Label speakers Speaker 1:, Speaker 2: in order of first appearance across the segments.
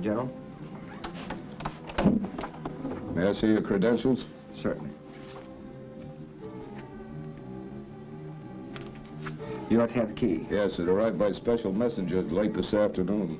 Speaker 1: General.
Speaker 2: May I see your credentials?
Speaker 1: Certainly. You ought to have the key.
Speaker 2: Yes, it arrived by special messenger late this afternoon.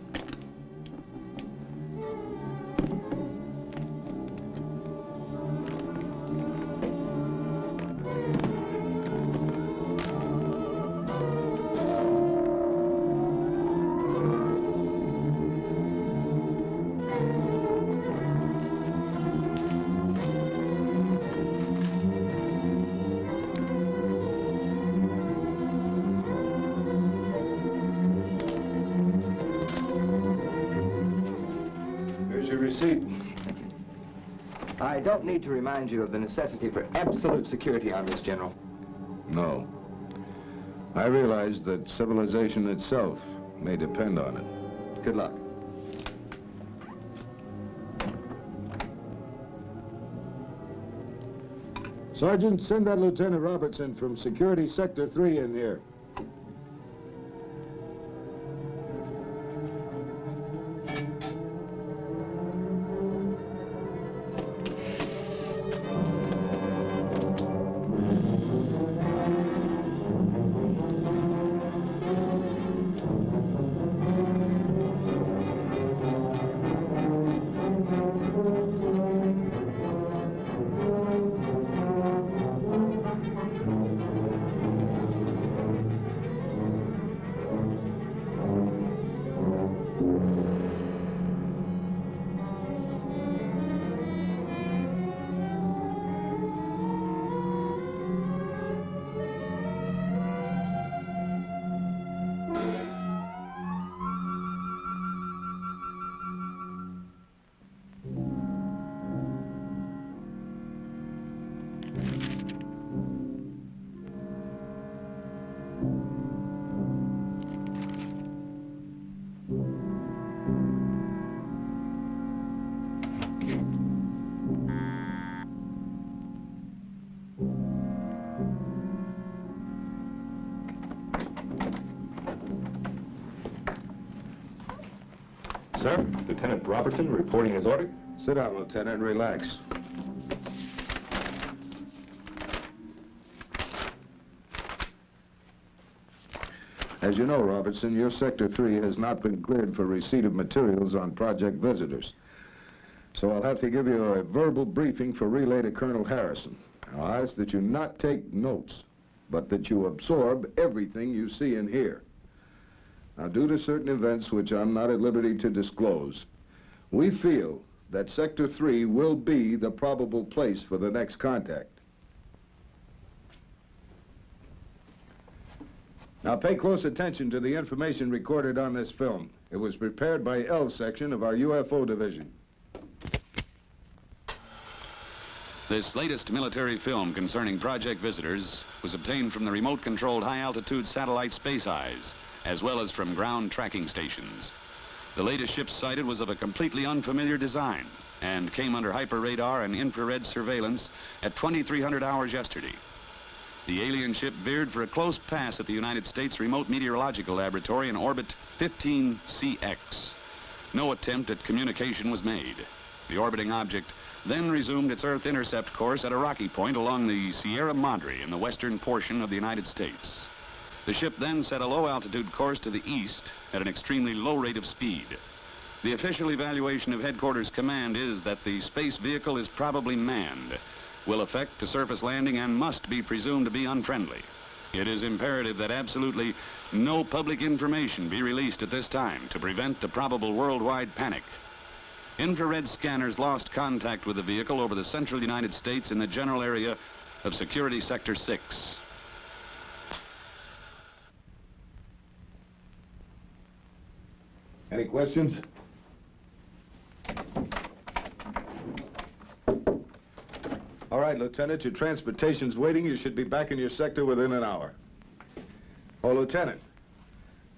Speaker 2: Receipt.
Speaker 1: I don't need to remind you of the necessity for absolute security on this, General.
Speaker 2: No. I realize that civilization itself may depend on it.
Speaker 1: Good luck.
Speaker 2: Sergeant, send that Lieutenant Robertson from Security Sector 3 in here.
Speaker 3: Sir, Lieutenant Robertson reporting his order.
Speaker 2: Sit down, Lieutenant, and relax. As you know, Robertson, your Sector 3 has not been cleared for receipt of materials on Project Visitors. So I'll have to give you a verbal briefing for relay to Colonel Harrison. I'll ask that you not take notes, but that you absorb everything you see and hear. Now, due to certain events which I'm not at liberty to disclose, we feel that Sector 3 will be the probable place for the next contact. Now, pay close attention to the information recorded on this film. It was prepared by L Section of our UFO Division.
Speaker 4: This latest military film concerning Project Visitors was obtained from the remote-controlled high-altitude satellite Space Eyes, as well as from ground tracking stations. The latest ship sighted was of a completely unfamiliar design and came under hyper-radar and infrared surveillance at 2300 hours yesterday. The alien ship veered for a close pass at the United States Remote Meteorological Laboratory in orbit 15CX. No attempt at communication was made. The orbiting object then resumed its Earth intercept course at a rocky point along the Sierra Madre in the western portion of the United States. The ship then set a low-altitude course to the east at an extremely low rate of speed. The official evaluation of Headquarters Command is that the space vehicle is probably manned, will effect a surface landing, and must be presumed to be unfriendly. It is imperative that absolutely no public information be released at this time to prevent a probable worldwide panic. Infrared scanners lost contact with the vehicle over the central United States in the general area of Security Sector 6.
Speaker 2: Any questions? All right, Lieutenant, your transportation's waiting. You should be back in your sector within an hour. Oh, Lieutenant,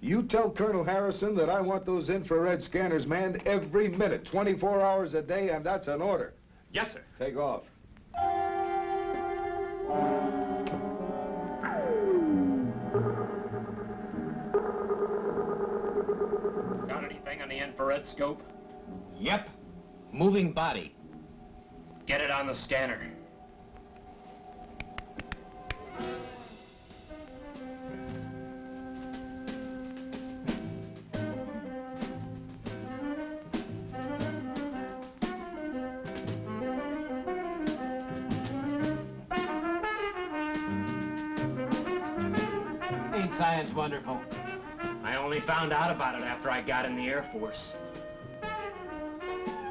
Speaker 2: you tell Colonel Harrison that I want those infrared scanners manned every minute, 24 hours a day, and that's an order.
Speaker 3: Yes, sir.
Speaker 2: Take off.
Speaker 3: Got anything on the infrared scope?
Speaker 5: Yep. Moving body.
Speaker 3: Get it on the scanner.
Speaker 5: Ain't science wonderful?
Speaker 3: I only found out about it after I got in the Air Force.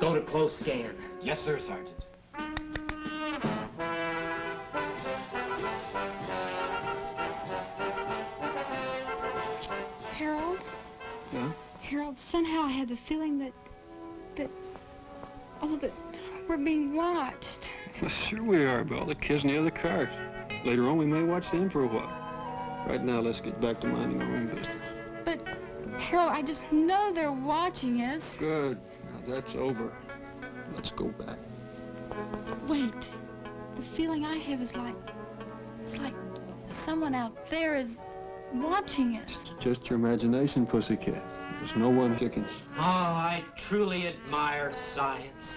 Speaker 3: Go to close scan.
Speaker 5: Yes, sir, Sergeant.
Speaker 6: Harold?
Speaker 7: Yeah?
Speaker 6: Harold, somehow I had the feeling that we're being watched.
Speaker 7: Sure we are, about all the kids in the other cars. Later on, we may watch them for a while. Right now, let's get back to minding our own business.
Speaker 6: But, Harold, I just know they're watching us.
Speaker 7: Good. Now that's over. Let's go back.
Speaker 6: Wait. The feeling I have is it's like someone out there is watching us.
Speaker 7: It's just your imagination, pussycat. There's no one Dickens.
Speaker 3: Oh, I truly admire science.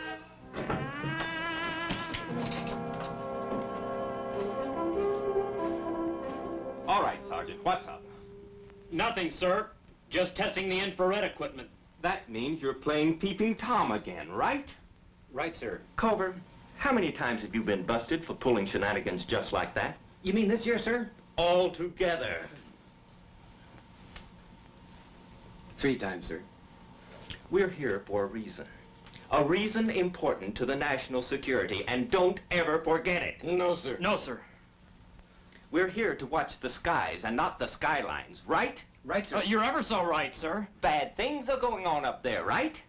Speaker 3: All right, Sergeant, what's up? Nothing, sir. Just testing the infrared equipment.
Speaker 8: That means you're playing Peeping Tom again, right?
Speaker 5: Right, sir.
Speaker 8: Culver, how many times have you been busted for pulling shenanigans just like that?
Speaker 5: You mean this year, sir?
Speaker 8: All together.
Speaker 5: 3 times, sir.
Speaker 8: We're here for a reason. A reason important to the national security, and don't ever forget it.
Speaker 5: No, sir.
Speaker 3: No, sir.
Speaker 8: We're here to watch the skies and not the skylines, right?
Speaker 5: Right, sir.
Speaker 3: You're ever so right, sir.
Speaker 8: Bad things are going on up there, right?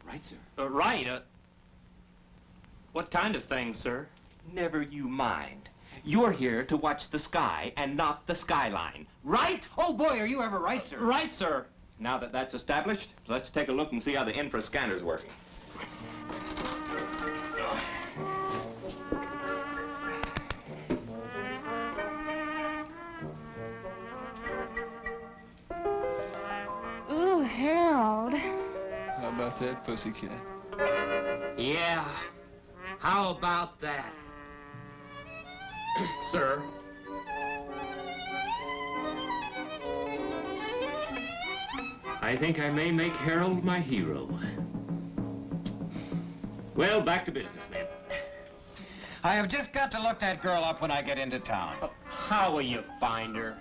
Speaker 5: Right, sir.
Speaker 3: Right. What kind of things, sir?
Speaker 8: Never you mind. You're here to watch the sky and not the skyline, right?
Speaker 5: Oh, boy, are you ever right, sir?
Speaker 3: Right, sir.
Speaker 8: Now that that's established, let's take a look and see how the infra scanner's working.
Speaker 6: Ooh, Harold.
Speaker 7: How about that, pussycat?
Speaker 3: Yeah. How about that? Sir. I think I may make Harold my hero. Well, back to business, then.
Speaker 5: I have just got to look that girl up when I get into town.
Speaker 3: How will you find her?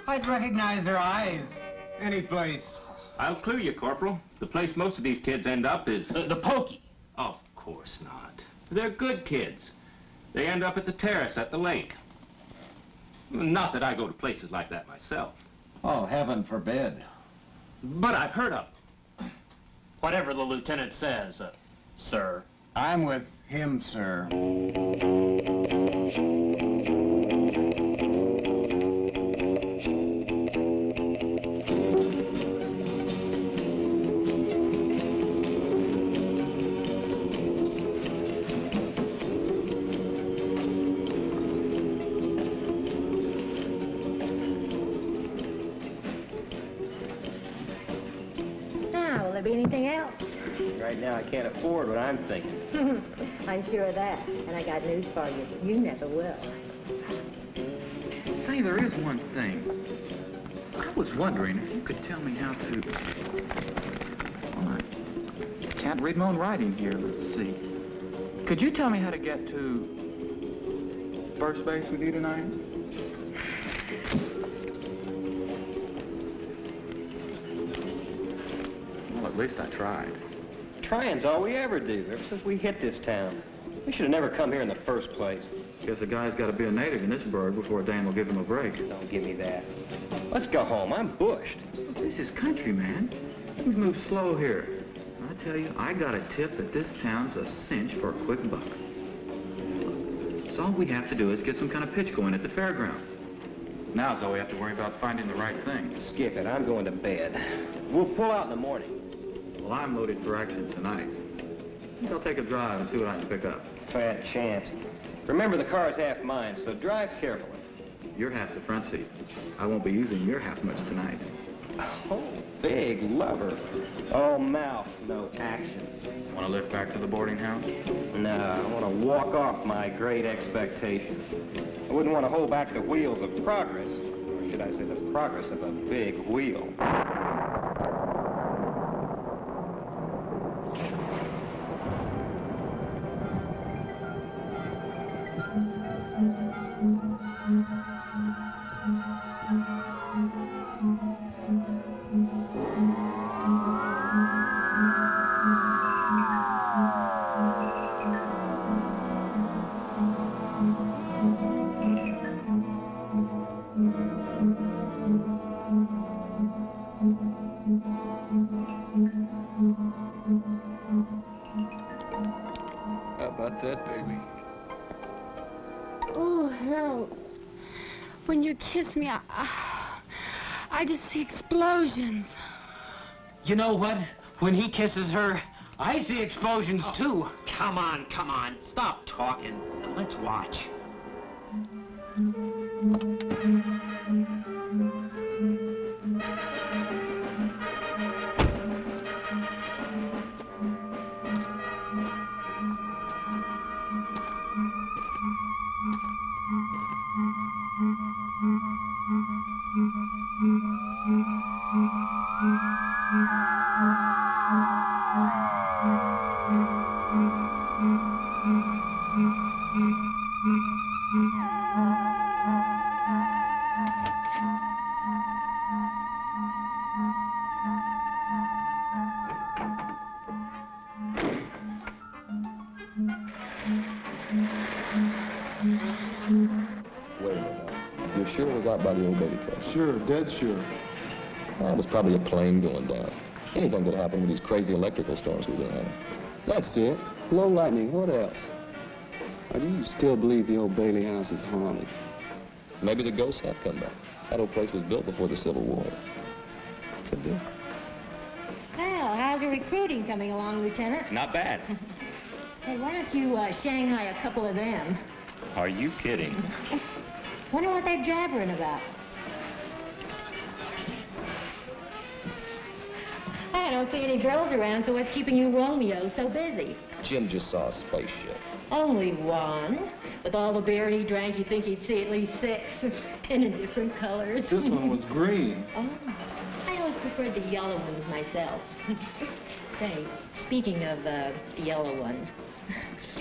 Speaker 5: I'd recognize her eyes. Any place.
Speaker 8: I'll clue you, Corporal. The place most of these kids end up is...
Speaker 3: The pokey.
Speaker 8: Of course not. They're good kids. They end up at the terrace at the lake. Not that I go to places like that myself.
Speaker 5: Oh, heaven forbid.
Speaker 8: But I've heard of them.
Speaker 3: Whatever the lieutenant says, sir.
Speaker 5: I'm with him, sir.
Speaker 9: Now, will there be anything else?
Speaker 8: Right now, I can't afford what I'm thinking.
Speaker 9: I'm sure of that. And I got news for you. You never will.
Speaker 10: Say, there is one thing. I was wondering if you could tell me how to... Well, I can't read my own writing here. Let's see. Could you tell me how to get to first base with you tonight? Well, at least I tried.
Speaker 8: Trying's all we ever do, ever since we hit this town. We should have never come here in the first place.
Speaker 10: Guess a guy's got to be a native in this burg before Dan will give him a break.
Speaker 8: Don't give me that. Let's go home. I'm bushed.
Speaker 10: Look, this is country, man. Things move slow here. I tell you, I got a tip that this town's a cinch for a quick buck. Look, so all we have to do is get some kind of pitch going at the fairground. Now's all we have to worry about finding the right thing.
Speaker 8: Skip it. I'm going to bed. We'll pull out in the morning.
Speaker 10: Well, I'm loaded for action tonight. I think I'll take a drive and see what I can pick up.
Speaker 8: Bad chance. Remember, the car's half mine, so drive carefully.
Speaker 10: Your half's the front seat. I won't be using your half much tonight.
Speaker 8: Oh, big lover. Oh, Mal, no action.
Speaker 10: Want to lift back to the boarding house?
Speaker 8: No, I want to walk off my great expectation. I wouldn't want to hold back the wheels of progress, or should I say the progress of a big wheel.
Speaker 7: How about that, baby?
Speaker 6: Oh, Harold, when you kiss me, I just see explosions.
Speaker 5: You know what? When he kisses her, I see explosions too.
Speaker 8: Come on, come on. Stop talking. Let's watch.
Speaker 11: Wait a minute. You're sure it was out by the old baby place?
Speaker 7: Sure, dead sure.
Speaker 11: Well, it was probably a plane going down. Anything could happen with these crazy electrical storms we've been having.
Speaker 7: That's it. Low lightning, what else? Or do you still believe the old Bailey house is haunted?
Speaker 11: Maybe the ghosts have come back. That old place was built before the Civil War. Could be.
Speaker 9: Well, how's your recruiting coming along, Lieutenant?
Speaker 8: Not bad.
Speaker 9: Hey, why don't you Shanghai a couple of them?
Speaker 8: Are you kidding?
Speaker 9: Wonder what they're jabbering about. I don't see any girls around, so what's keeping you Romeo so busy?
Speaker 11: Jim just saw a spaceship.
Speaker 9: Only one. With all the beer he drank, you'd think he'd see at least 6, and in different colors.
Speaker 7: This one was green.
Speaker 9: Oh, I always preferred the yellow ones myself. Say, speaking of the yellow ones,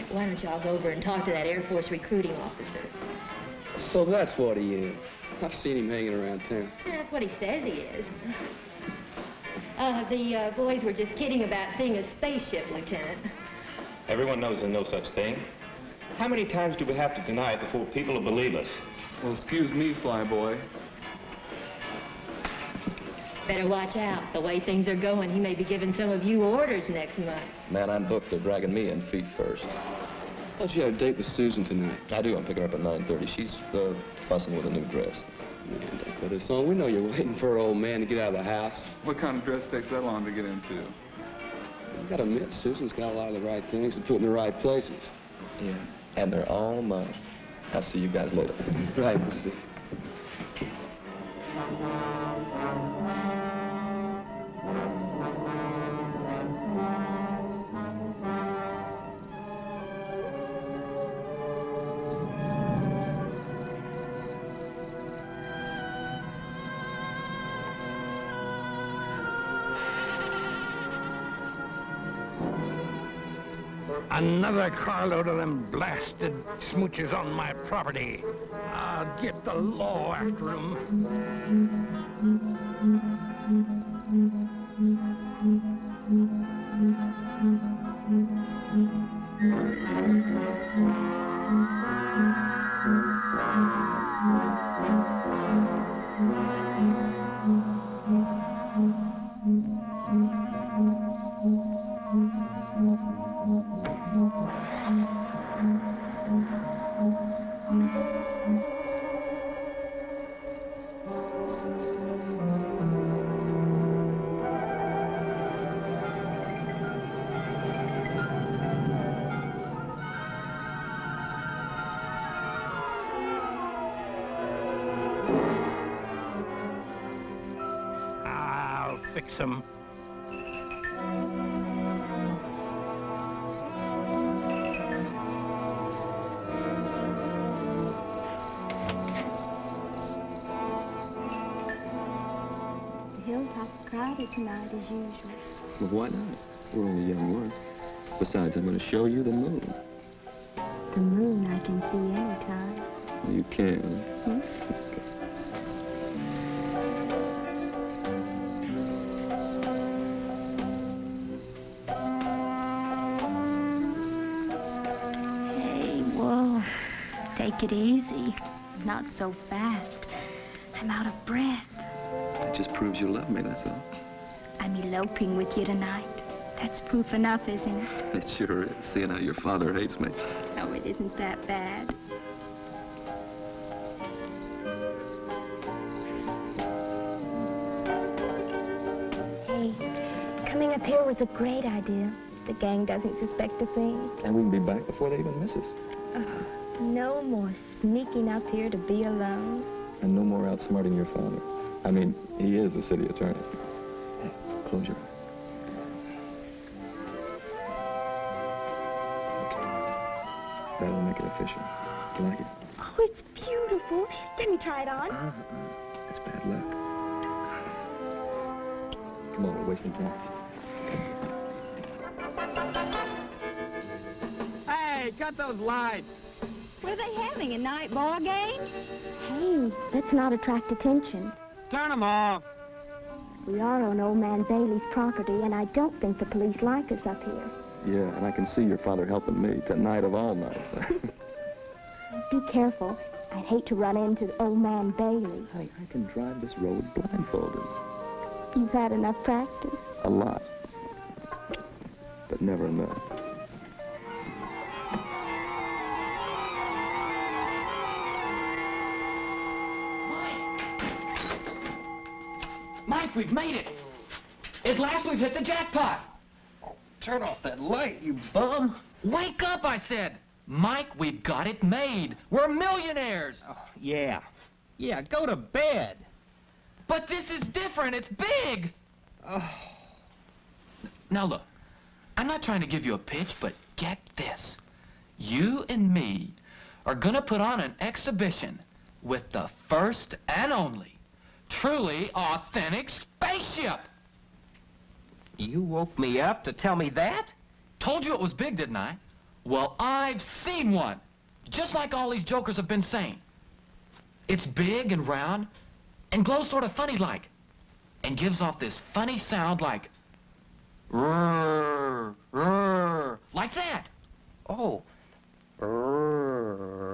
Speaker 9: why don't y'all go over and talk to that Air Force recruiting officer?
Speaker 7: So that's what he is. I've seen him hanging around town.
Speaker 9: Yeah, that's what he says he is. The boys were just kidding about seeing a spaceship, Lieutenant.
Speaker 8: Everyone knows there's no such thing. How many times do we have to deny it before people will believe us?
Speaker 7: Well, excuse me, flyboy.
Speaker 9: Better watch out. The way things are going, he may be giving some of you orders next month.
Speaker 11: Man, I'm booked. They're dragging me in feet first.
Speaker 7: Thought you had a date with Susan tonight.
Speaker 11: I do. I'm picking her up at 9:30. She's fussing with a new dress.
Speaker 7: Man, don't put this on. We know you're waiting for an old man to get out of the house. What kind of dress takes that long to get into? You gotta admit, Susan's got a lot of the right things and put in the right places.
Speaker 11: Yeah. And they're all mine. I'll see you guys later.
Speaker 7: Right, we'll see.
Speaker 5: Another carload of them blasted smooches on my property. I'll get the law after 'em. I'll fix 'em.
Speaker 12: perhaps crowded tonight as usual.
Speaker 11: Well, why not? We're only young ones. Besides, I'm going to show you the moon.
Speaker 12: The moon I can see anytime.
Speaker 11: You can.
Speaker 12: Hmm? Hey, whoa. Take it easy. Not so fast. I'm out of breath.
Speaker 11: That just proves you love me, that's all.
Speaker 12: I'm eloping with you tonight. That's proof enough, isn't it?
Speaker 11: It sure is, seeing how your father hates me.
Speaker 12: No, it isn't that bad. Hey, coming up here was a great idea. The gang doesn't suspect a thing.
Speaker 11: And we can be back before they even miss us.
Speaker 12: No more sneaking up here to be alone.
Speaker 11: And no more outsmarting your father. I mean, he is a city attorney. Close your eyes. That'll make it official. You like it?
Speaker 12: Oh, it's beautiful. Let me try it on.
Speaker 11: That's bad luck. Come on, we're wasting time.
Speaker 5: Hey, cut those lights.
Speaker 12: What are they having, a night ball game? Hey, let's not attract attention.
Speaker 5: Turn them off.
Speaker 12: We are on Old Man Bailey's property, and I don't think the police like us up here.
Speaker 11: Yeah, and I can see your father helping me tonight of all nights.
Speaker 12: Be careful. I'd hate to run into Old Man Bailey.
Speaker 11: I can drive this road blindfolded.
Speaker 12: You've had enough practice.
Speaker 11: A lot. But never enough.
Speaker 10: Mike, we've made it. At last we've hit the jackpot.
Speaker 5: Turn off that light, you bum.
Speaker 10: Wake up, I said. Mike, we've got it made. We're millionaires.
Speaker 8: Oh, yeah. Yeah, go to bed.
Speaker 10: But this is different. It's big.
Speaker 8: Oh.
Speaker 10: Now, look. I'm not trying to give you a pitch, but get this. You and me are going to put on an exhibition with the first and only truly authentic spaceship.
Speaker 8: You woke me up to tell me that?
Speaker 10: Told you it was big, didn't I? Well, I've seen one. Just like all these jokers have been saying. It's big and round and glows sort of funny-like and gives off this funny sound like rrrr, rrrr, like that.
Speaker 8: Oh. Rrrr,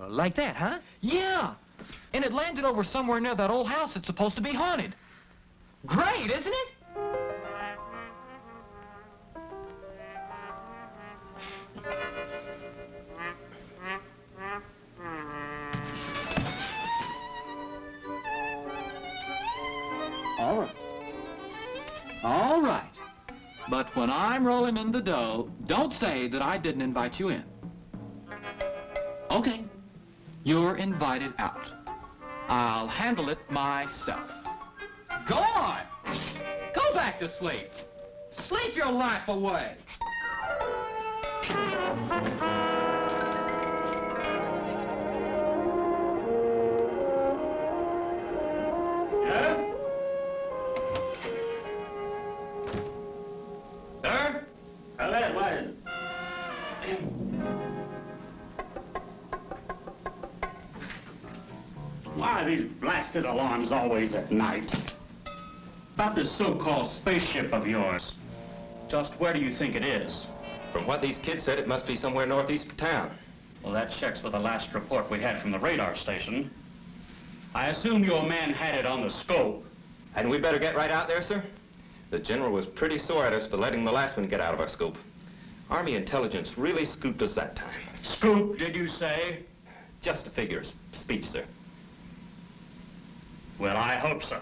Speaker 8: like that, huh?
Speaker 10: Yeah. And it landed over somewhere near that old house that's supposed to be haunted. Great, isn't it? All right. All right. But when I'm rolling in the dough, don't say that I didn't invite you in. Okay. You're invited out. I'll handle it myself. Go on! Go back to sleep. Sleep your life away.
Speaker 3: Yeah? Sir? Come in, what? Why are these blasted alarms always at night? About this so-called spaceship of yours. Just where do you think it is?
Speaker 11: From what these kids said, it must be somewhere northeast of town.
Speaker 3: Well, that checks with the last report we had from the radar station. I assume your man had it on the scope.
Speaker 11: Hadn't we better get right out there, sir? The general was pretty sore at us for letting the last one get out of our scope. Army intelligence really scooped us that time.
Speaker 3: Scoop, did you say?
Speaker 11: Just a figure of speech, sir.
Speaker 3: Well, I hope so.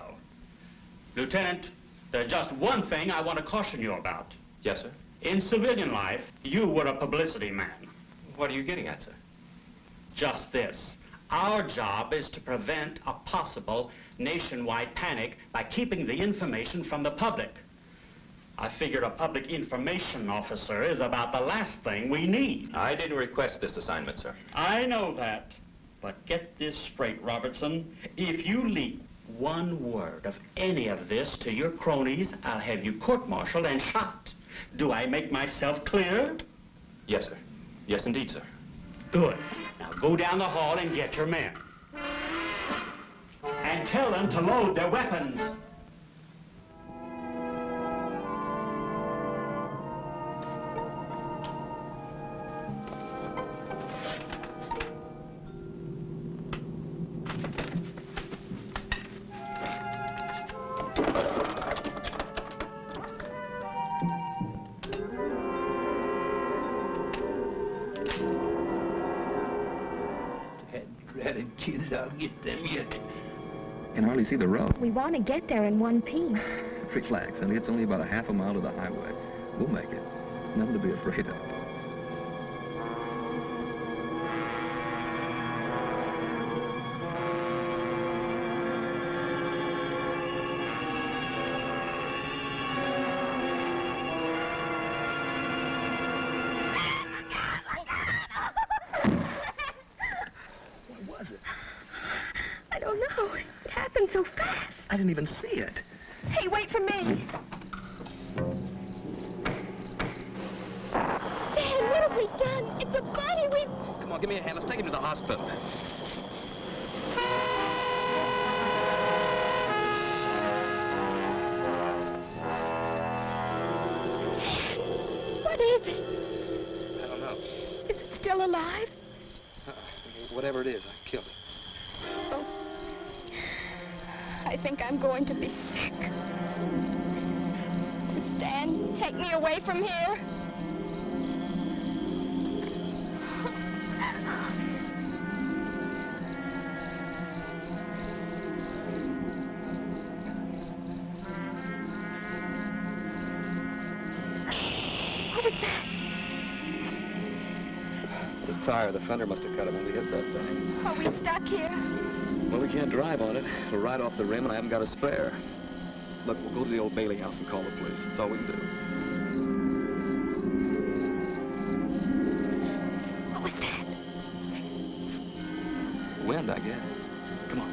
Speaker 3: Lieutenant, there's just one thing I want to caution you about.
Speaker 11: Yes, sir?
Speaker 3: In civilian life, you were a publicity man.
Speaker 11: What are you getting at, sir?
Speaker 3: Just this. Our job is to prevent a possible nationwide panic by keeping the information from the public. I figure a public information officer is about the last thing we need.
Speaker 11: I didn't request this assignment, sir.
Speaker 3: I know that. But get this straight, Robertson. If you leak one word of any of this to your cronies, I'll have you court-martialed and shot. Do I make myself clear?
Speaker 11: Yes, sir. Yes, indeed, sir.
Speaker 3: Good. Now go down the hall and get your men. And tell them to load their weapons.
Speaker 5: Ratted kids, I'll get them yet.
Speaker 10: Can hardly see the road.
Speaker 12: We want to get there in one piece.
Speaker 10: Relax, honey. It's only about a half a mile to the highway. We'll make it. Nothing to be afraid of.
Speaker 12: I don't know. It happened so fast.
Speaker 10: I didn't even see it.
Speaker 12: Hey, wait for me. Stan, what have we done? It's a body. We...
Speaker 10: Come on, give me a hand. Let's take him to the hospital.
Speaker 12: What is it?
Speaker 10: I don't know.
Speaker 12: Is it still alive?
Speaker 10: Whatever it is, I killed it.
Speaker 12: Oh. I think I'm going to be sick. Stan, take me away from here. What was that?
Speaker 10: It's a tire. The fender must have cut it when we hit that thing.
Speaker 12: Are we stuck here?
Speaker 10: Well, we can't drive on it. We're right off the rim, and I haven't got a spare. Look, we'll go to the old Bailey house and call the police. That's all we can do.
Speaker 12: What was that?
Speaker 10: Wind, I guess. Come on.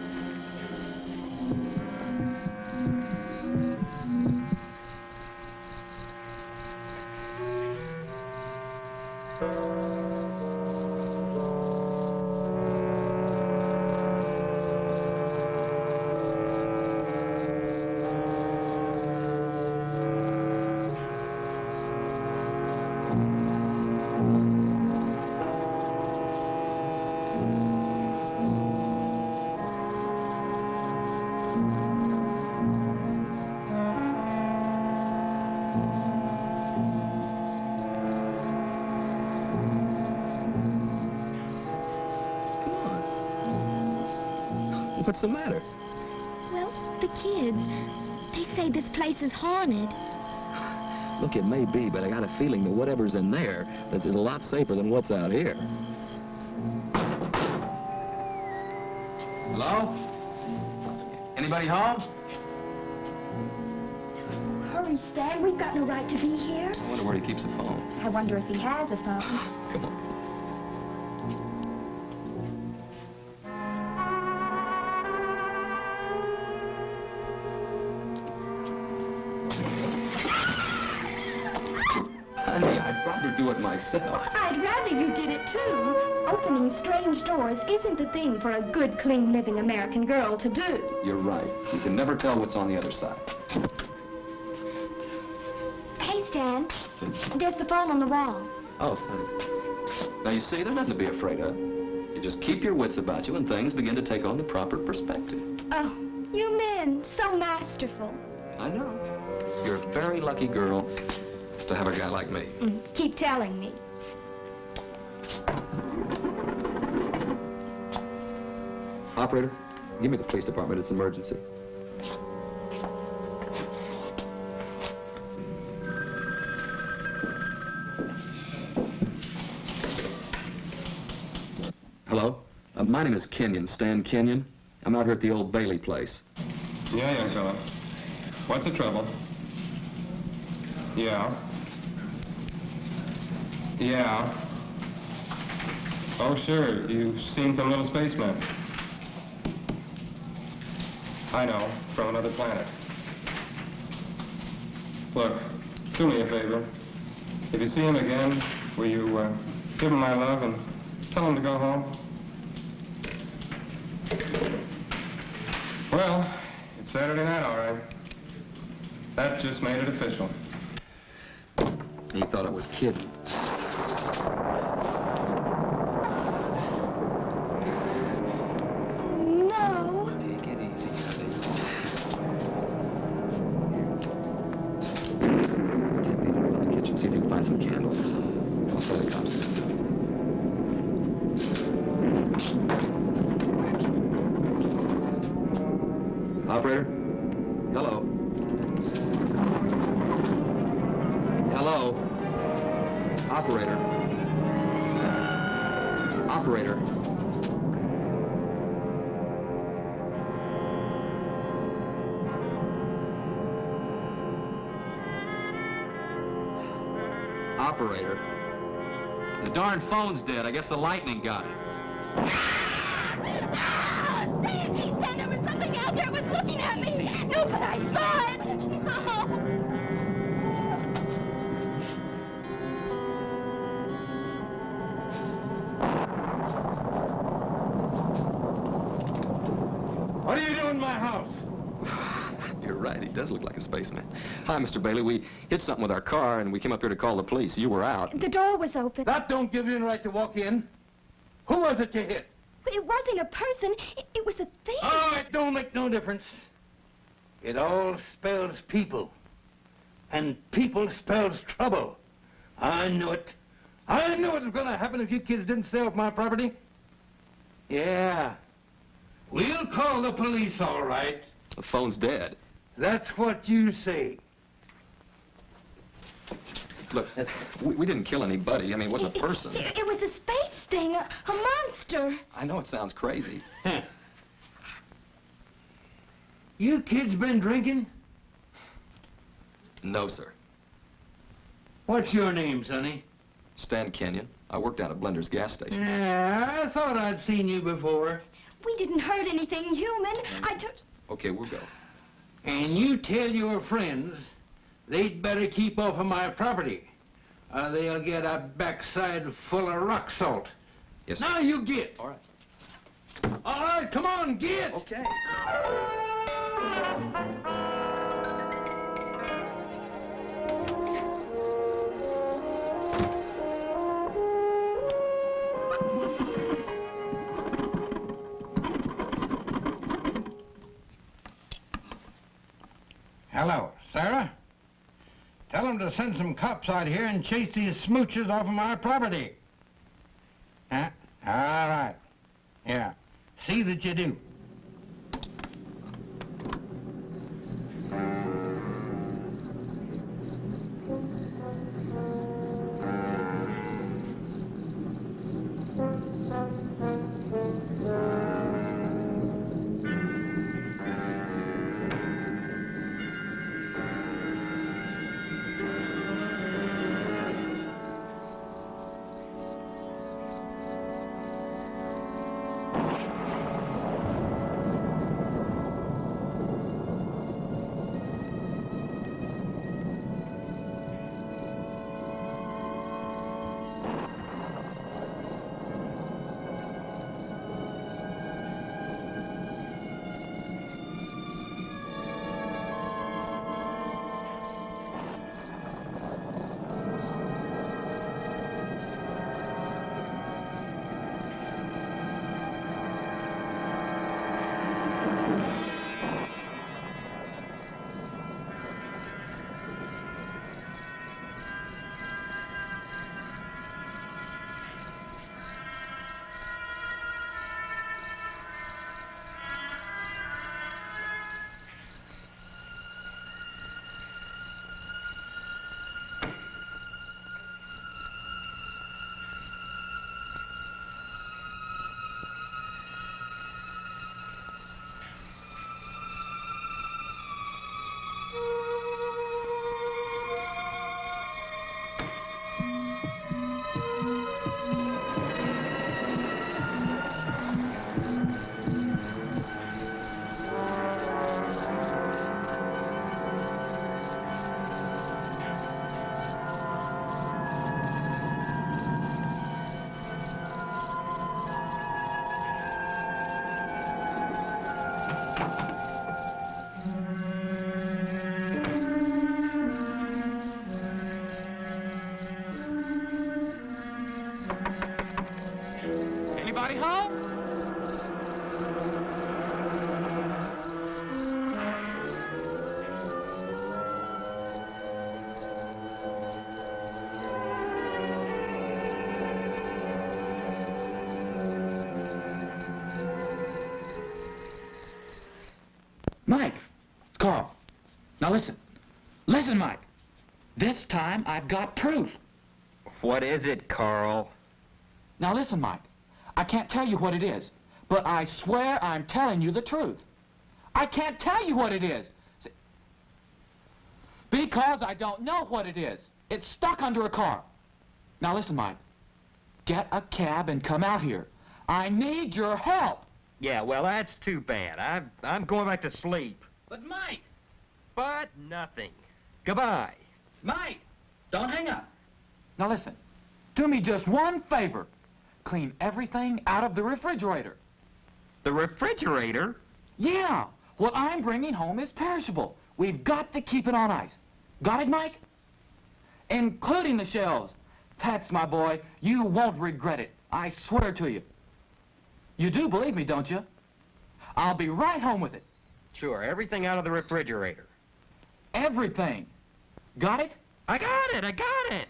Speaker 10: What's the matter?
Speaker 12: Well, the kids, they say this place is haunted.
Speaker 10: Look, it may be, but I got a feeling that whatever's in there is a lot safer than what's out here. Hello? Anybody home?
Speaker 12: Hurry, Stan. We've got no right to be here.
Speaker 10: I wonder where he keeps the phone.
Speaker 12: I wonder if he has a phone.
Speaker 10: Come on. Honey, I'd rather do it myself.
Speaker 12: I'd rather you did it, too. Opening strange doors isn't the thing for a good, clean, living American girl to do.
Speaker 10: You're right. You can never tell what's on the other side.
Speaker 12: Hey, Stan. There's the phone on the wall.
Speaker 10: Oh, thanks. Now, you see, there's nothing to be afraid of. You just keep your wits about you and things begin to take on the proper perspective.
Speaker 12: Oh, you men, so masterful.
Speaker 10: I know. You're a very lucky girl to have a guy like me.
Speaker 12: Keep telling me.
Speaker 10: Operator, give me the police department. It's an emergency. Hello? My name is Kenyon, Stan Kenyon. I'm out here at the old Bailey place.
Speaker 8: Yeah, young fella. What's the trouble? Yeah. Yeah. Oh, sure. You've seen some little spaceman. I know, from another planet. Look, do me a favor. If you see him again, will you give him my love and tell him to go home? Well, it's Saturday night, all right. That just made it official.
Speaker 7: He thought I was kidding.
Speaker 6: No.
Speaker 7: Take it easy, honey. Take these over to the kitchen, see if you can find some candles or something. I'll tell the cops.
Speaker 10: Operator?
Speaker 7: Hello. Hello. Operator. Operator. Operator. The darn phone's dead. I guess the lightning got it.
Speaker 12: Stan, there was something out there. It was looking at me. No, but I saw it. No.
Speaker 5: What are you doing in my house?
Speaker 7: You're right, he does look like a spaceman. Hi, Mr. Bailey. We hit something with our car, and we came up here to call the police. You were out.
Speaker 12: The door was open.
Speaker 5: That don't give you the right to walk in. Who was it you hit?
Speaker 12: It wasn't a person. It was a thing.
Speaker 5: Oh, it don't make no difference. It all spells people. And people spells trouble. I knew it. I knew it was going to happen if you kids didn't stay off my property. Yeah. We'll call the police, all right.
Speaker 7: The phone's dead.
Speaker 5: That's what you say.
Speaker 7: Look, we didn't kill anybody. I mean, it wasn't a person.
Speaker 12: It was a space thing, a monster.
Speaker 7: I know it sounds crazy.
Speaker 5: You kids been drinking?
Speaker 7: No, sir.
Speaker 5: What's your name, Sonny?
Speaker 7: Stan Kenyon. I worked down at Blender's gas station.
Speaker 5: Yeah, I thought I'd seen you before.
Speaker 12: We didn't hurt anything human.
Speaker 7: Okay, we'll go.
Speaker 5: And you tell your friends they'd better keep off of my property, or they'll get a backside full of rock salt.
Speaker 7: Yes, sir.
Speaker 5: Now you get.
Speaker 7: All right.
Speaker 5: All right, come on, get.
Speaker 7: Okay.
Speaker 5: Hello, Sarah? Tell them to send some cops out here and chase these smoochers off of my property. Huh? All right. Yeah. See that you do.
Speaker 10: Everybody home? Mike! Carl! Now listen. Listen, Mike. This time I've got proof.
Speaker 8: What is it, Carl?
Speaker 10: Now listen, Mike. I can't tell you what it is, but I swear I'm telling you the truth. I can't tell you what it is. Because I don't know what it is. It's stuck under a car. Now listen, Mike. Get a cab and come out here. I need your help.
Speaker 8: Yeah, well, that's too bad. I'm going back to sleep.
Speaker 10: But Mike!
Speaker 8: But nothing. Goodbye.
Speaker 10: Mike! Don't hang up. Now listen. Do me just one favor. Clean everything out of the refrigerator.
Speaker 8: The refrigerator?
Speaker 10: Yeah. What I'm bringing home is perishable. We've got to keep it on ice. Got it, Mike? Including the shells. That's my boy. You won't regret it. I swear to you. You do believe me, don't you? I'll be right home with it.
Speaker 8: Sure, everything out of the refrigerator.
Speaker 10: Everything. Got it?
Speaker 8: I got it! I got it!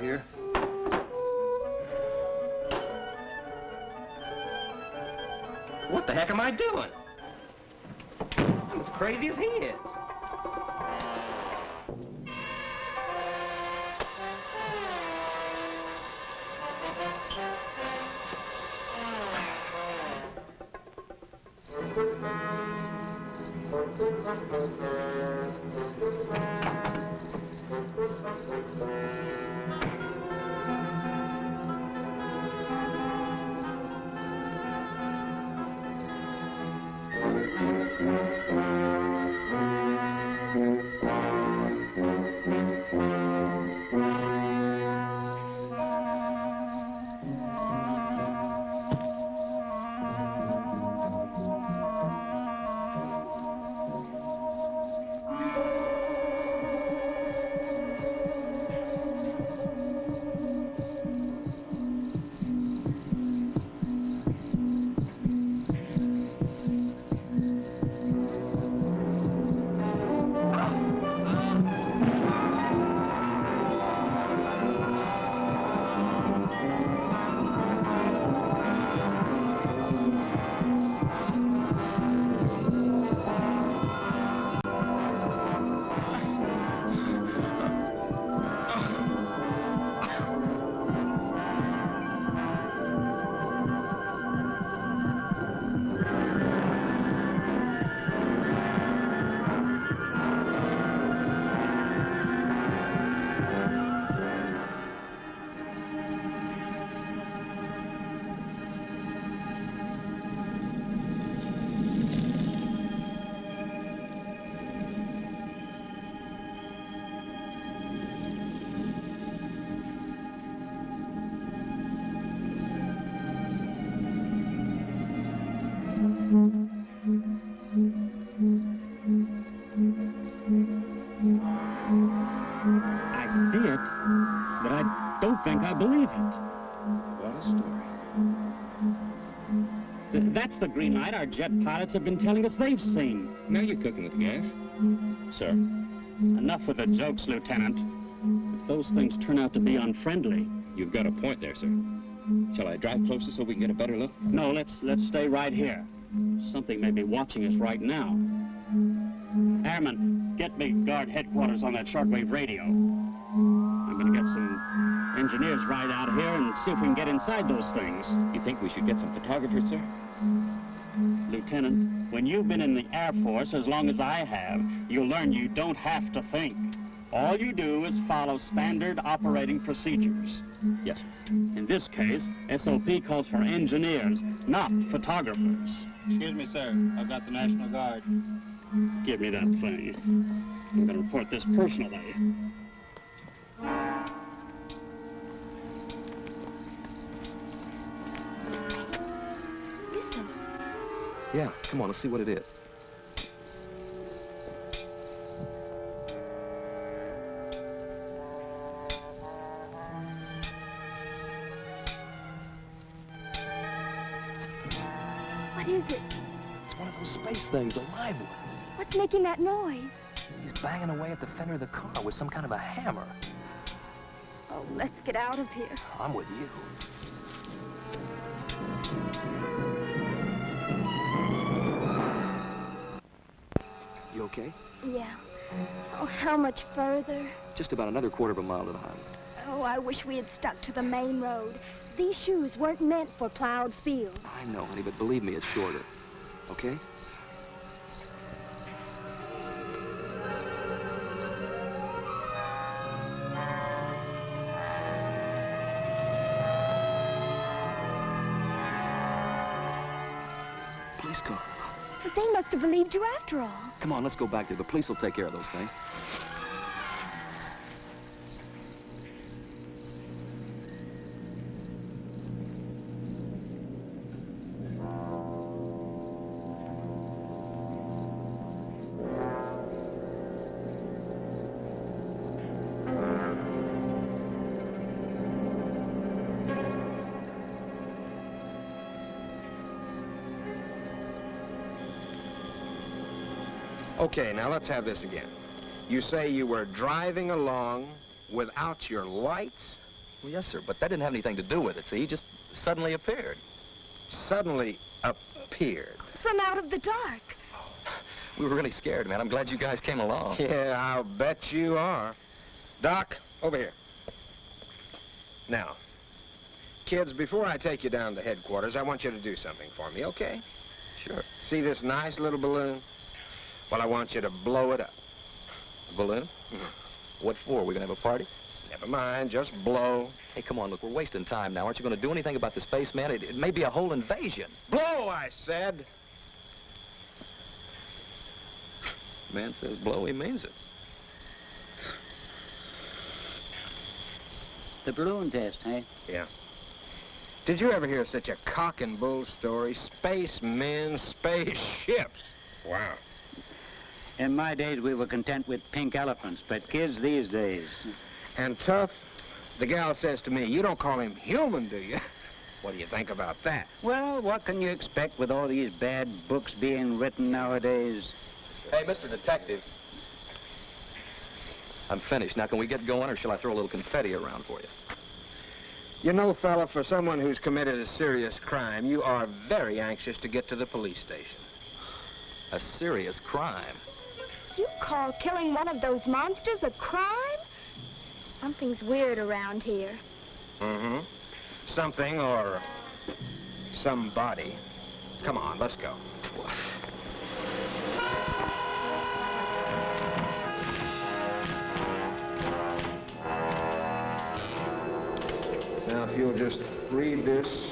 Speaker 1: Here.
Speaker 8: What the heck am I doing? I'm as crazy as he is.
Speaker 3: I see it, but I don't think I believe it.
Speaker 2: What a story.
Speaker 3: That's the green light our jet pilots have been telling us they've seen.
Speaker 11: Now you're cooking with gas.
Speaker 3: Sir, enough with the jokes, Lieutenant. If those things turn out to be unfriendly...
Speaker 11: You've got a point there, sir. Shall I drive closer so we can get a better look?
Speaker 3: No, let's stay right here. Something may be watching us right now. Airman, get me guard headquarters on that shortwave radio. I'm gonna get some engineers right out here and see if we can get inside those things.
Speaker 11: You think we should get some photographers, sir?
Speaker 3: Lieutenant, Lieutenant, when you've been in the Air Force as long as I have, you'll learn you don't have to think. All you do is follow standard operating procedures.
Speaker 11: Yes, sir.
Speaker 3: In this case, SOP calls for engineers, not photographers.
Speaker 13: Excuse me, sir. I've got the National Guard.
Speaker 3: Give me that thing. I'm going to report this personally.
Speaker 12: Listen.
Speaker 11: Yeah, come on, let's see what it is.
Speaker 12: What is it?
Speaker 11: It's one of those space things, a live one.
Speaker 12: What's making that noise?
Speaker 11: He's banging away at the fender of the car with some kind of a hammer.
Speaker 12: Oh, let's get out of here.
Speaker 11: I'm with you. You okay?
Speaker 12: Yeah. Oh, how much further?
Speaker 11: Just about another quarter of a mile to the highway.
Speaker 12: Oh, I wish we had stuck to the main road. These shoes weren't meant for plowed fields.
Speaker 11: I know, honey, but believe me, it's shorter. Okay? Police car.
Speaker 12: But they must have believed you after all.
Speaker 11: Come on, let's go back there. The police will take care of those things.
Speaker 14: Okay, now let's have this again. You say you were driving along without your lights?
Speaker 11: Well, yes, sir, but that didn't have anything to do with it. See, he just suddenly appeared.
Speaker 14: Suddenly appeared?
Speaker 12: From out of the dark.
Speaker 11: We were really scared, man. I'm glad you guys came along.
Speaker 14: Yeah, I'll bet you are. Doc, over here. Now, kids, before I take you down to headquarters, I want you to do something for me, okay?
Speaker 11: Sure.
Speaker 14: See this nice little balloon? Well, I want you to blow it up.
Speaker 11: A balloon?
Speaker 14: Mm-hmm.
Speaker 11: What for? We're gonna have a party?
Speaker 14: Never mind, just blow.
Speaker 11: Hey, come on, look, we're wasting time now. Aren't you gonna do anything about the spaceman? It may be a whole invasion.
Speaker 14: Blow, I said.
Speaker 11: Man says blow, he means it.
Speaker 13: The balloon test, eh?
Speaker 14: Yeah. Did you ever hear such a cock and bull story? Spacemen, spaceships. Wow.
Speaker 13: In my days, we were content with pink elephants, but kids these days...
Speaker 14: And Tough, the gal says to me, you don't call him human, do you? What do you think about that?
Speaker 13: Well, what can you expect with all these bad books being written nowadays?
Speaker 11: Hey, Mr. Detective. I'm finished. Now, can we get going, or shall I throw a little confetti around for you?
Speaker 14: You know, fella, for someone who's committed a serious crime, you are very anxious to get to the police station.
Speaker 11: A serious crime?
Speaker 12: You call killing one of those monsters a crime? Something's weird around here.
Speaker 14: Mm-hmm. Something or somebody. Come on, let's go. Now, if you'll just read this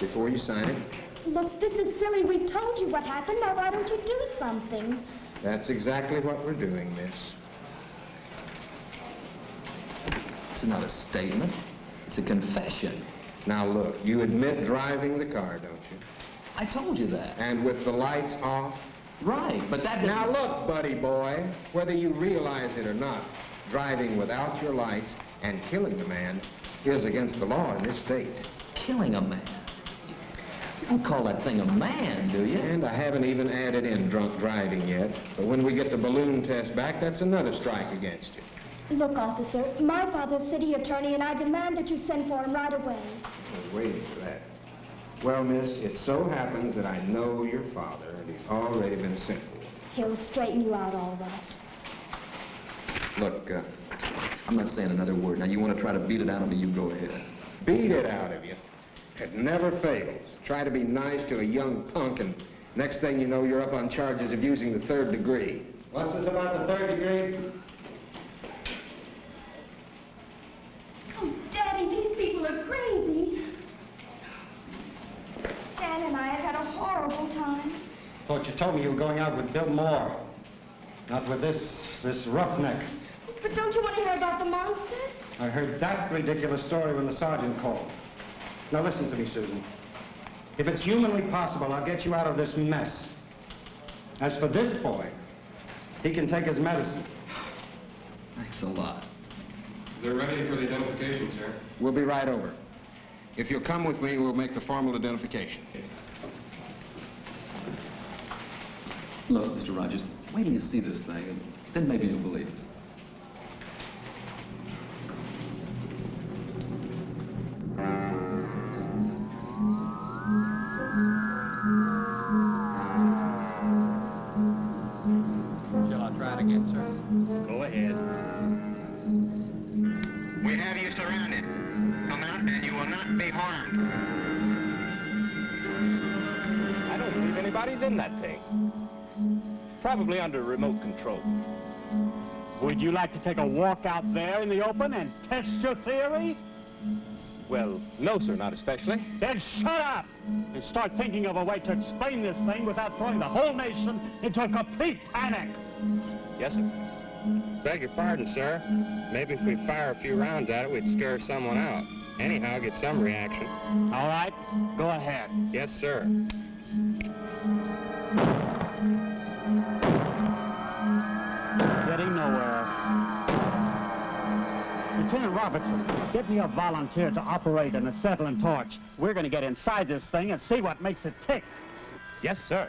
Speaker 14: before you sign it.
Speaker 12: Look, this is silly. We've told you what happened. Now, why don't you do something?
Speaker 14: That's exactly what we're doing, miss.
Speaker 11: This is not a statement. It's a confession.
Speaker 14: Now, look, you admit driving the car, don't you?
Speaker 11: I told you that.
Speaker 14: And with the lights off?
Speaker 11: Right, but that...
Speaker 14: Now, look, buddy boy, whether you realize it or not, driving without your lights and killing the man is against the law in this state.
Speaker 11: Killing a man? You don't call that thing a man, do you?
Speaker 14: And I haven't even added in drunk driving yet. But when we get the balloon test back, that's another strike against you.
Speaker 12: Look, officer, my father's city attorney, and I demand that you send for him right away.
Speaker 14: I was waiting for that. Well, miss, it so happens that I know your father, and he's already been sent for.
Speaker 12: He'll straighten you out all right.
Speaker 11: Look, I'm not saying another word. Now, you want to try to beat it out of me, you go ahead.
Speaker 14: Beat it out of you? It never fails. Try to be nice to a young punk, and Next thing you know, you're up on charges of using the 3rd degree.
Speaker 8: What's this about the 3rd degree?
Speaker 12: Oh, Daddy, these people are crazy. Stan and I have had a horrible time.
Speaker 8: Thought you told me you were going out with Bill Moore. Not with this roughneck.
Speaker 12: But don't you want to hear about the monsters?
Speaker 8: I heard that ridiculous story when the sergeant called. Now listen to me, Susan. If it's humanly possible, I'll get you out of this mess. As for this boy, he can take his medicine.
Speaker 10: Thanks a lot.
Speaker 14: They're ready for the identification, sir. We'll be right over. If you'll come with me, we'll make the formal identification.
Speaker 10: Look, Mr. Rogers, wait till you see this thing, and then maybe you'll believe us.
Speaker 13: Shall I try it again, sir?
Speaker 8: Go ahead.
Speaker 15: We have you surrounded. Come out and you will not be harmed.
Speaker 8: I don't believe anybody's in that thing. Probably under remote control.
Speaker 3: Would you like to take a walk out there in the open and test your theory?
Speaker 8: Well, no, sir, not especially.
Speaker 3: Then shut up and start thinking of a way to explain this thing without throwing the whole nation into a complete panic.
Speaker 8: Yes, sir.
Speaker 14: Beg your pardon, sir. Maybe if we fire a few rounds at it, we'd scare someone out. Anyhow, get some reaction.
Speaker 3: All right, go ahead.
Speaker 14: Yes, sir.
Speaker 3: Getting nowhere. Lieutenant Robertson, get me a volunteer to operate an acetylene torch. We're going to get inside this thing and see what makes it tick.
Speaker 8: Yes, sir.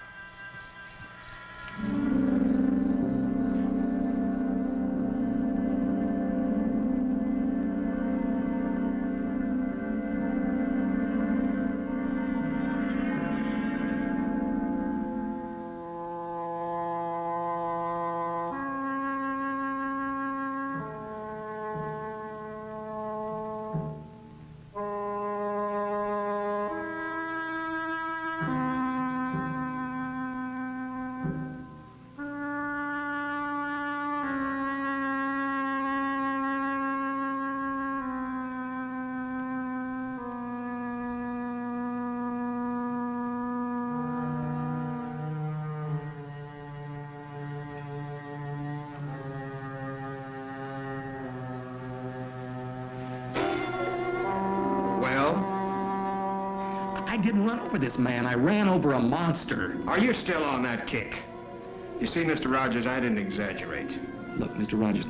Speaker 14: I didn't run over this man. I ran over a monster. Are you still on that kick? You see, Mr. Rogers, I didn't exaggerate.
Speaker 10: Look, Mr. Rogers,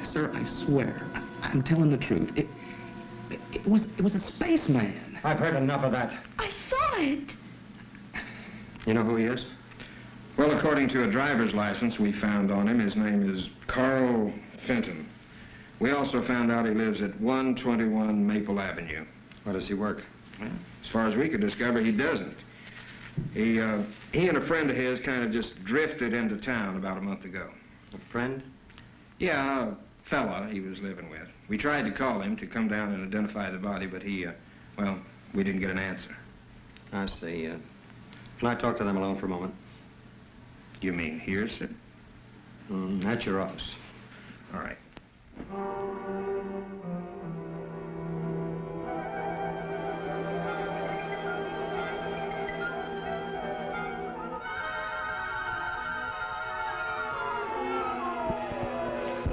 Speaker 10: sir, I swear, I'm telling the truth. It was a spaceman.
Speaker 8: I've heard enough of that.
Speaker 12: I saw it.
Speaker 14: You know who he is? Well, according to a driver's license we found on him, his name is Carl Fenton. We also found out he lives at 121 Maple Avenue.
Speaker 8: Where does he work?
Speaker 14: Well, as far as we could discover, he doesn't. He and a friend of his kind of just drifted into town about a month ago.
Speaker 8: A friend?
Speaker 14: Yeah, a fella he was living with. We tried to call him to come down and identify the body, but he, well, we didn't get an answer.
Speaker 8: I see. Can I talk to them alone for a moment?
Speaker 14: You mean here, sir?
Speaker 8: At your office.
Speaker 14: All right.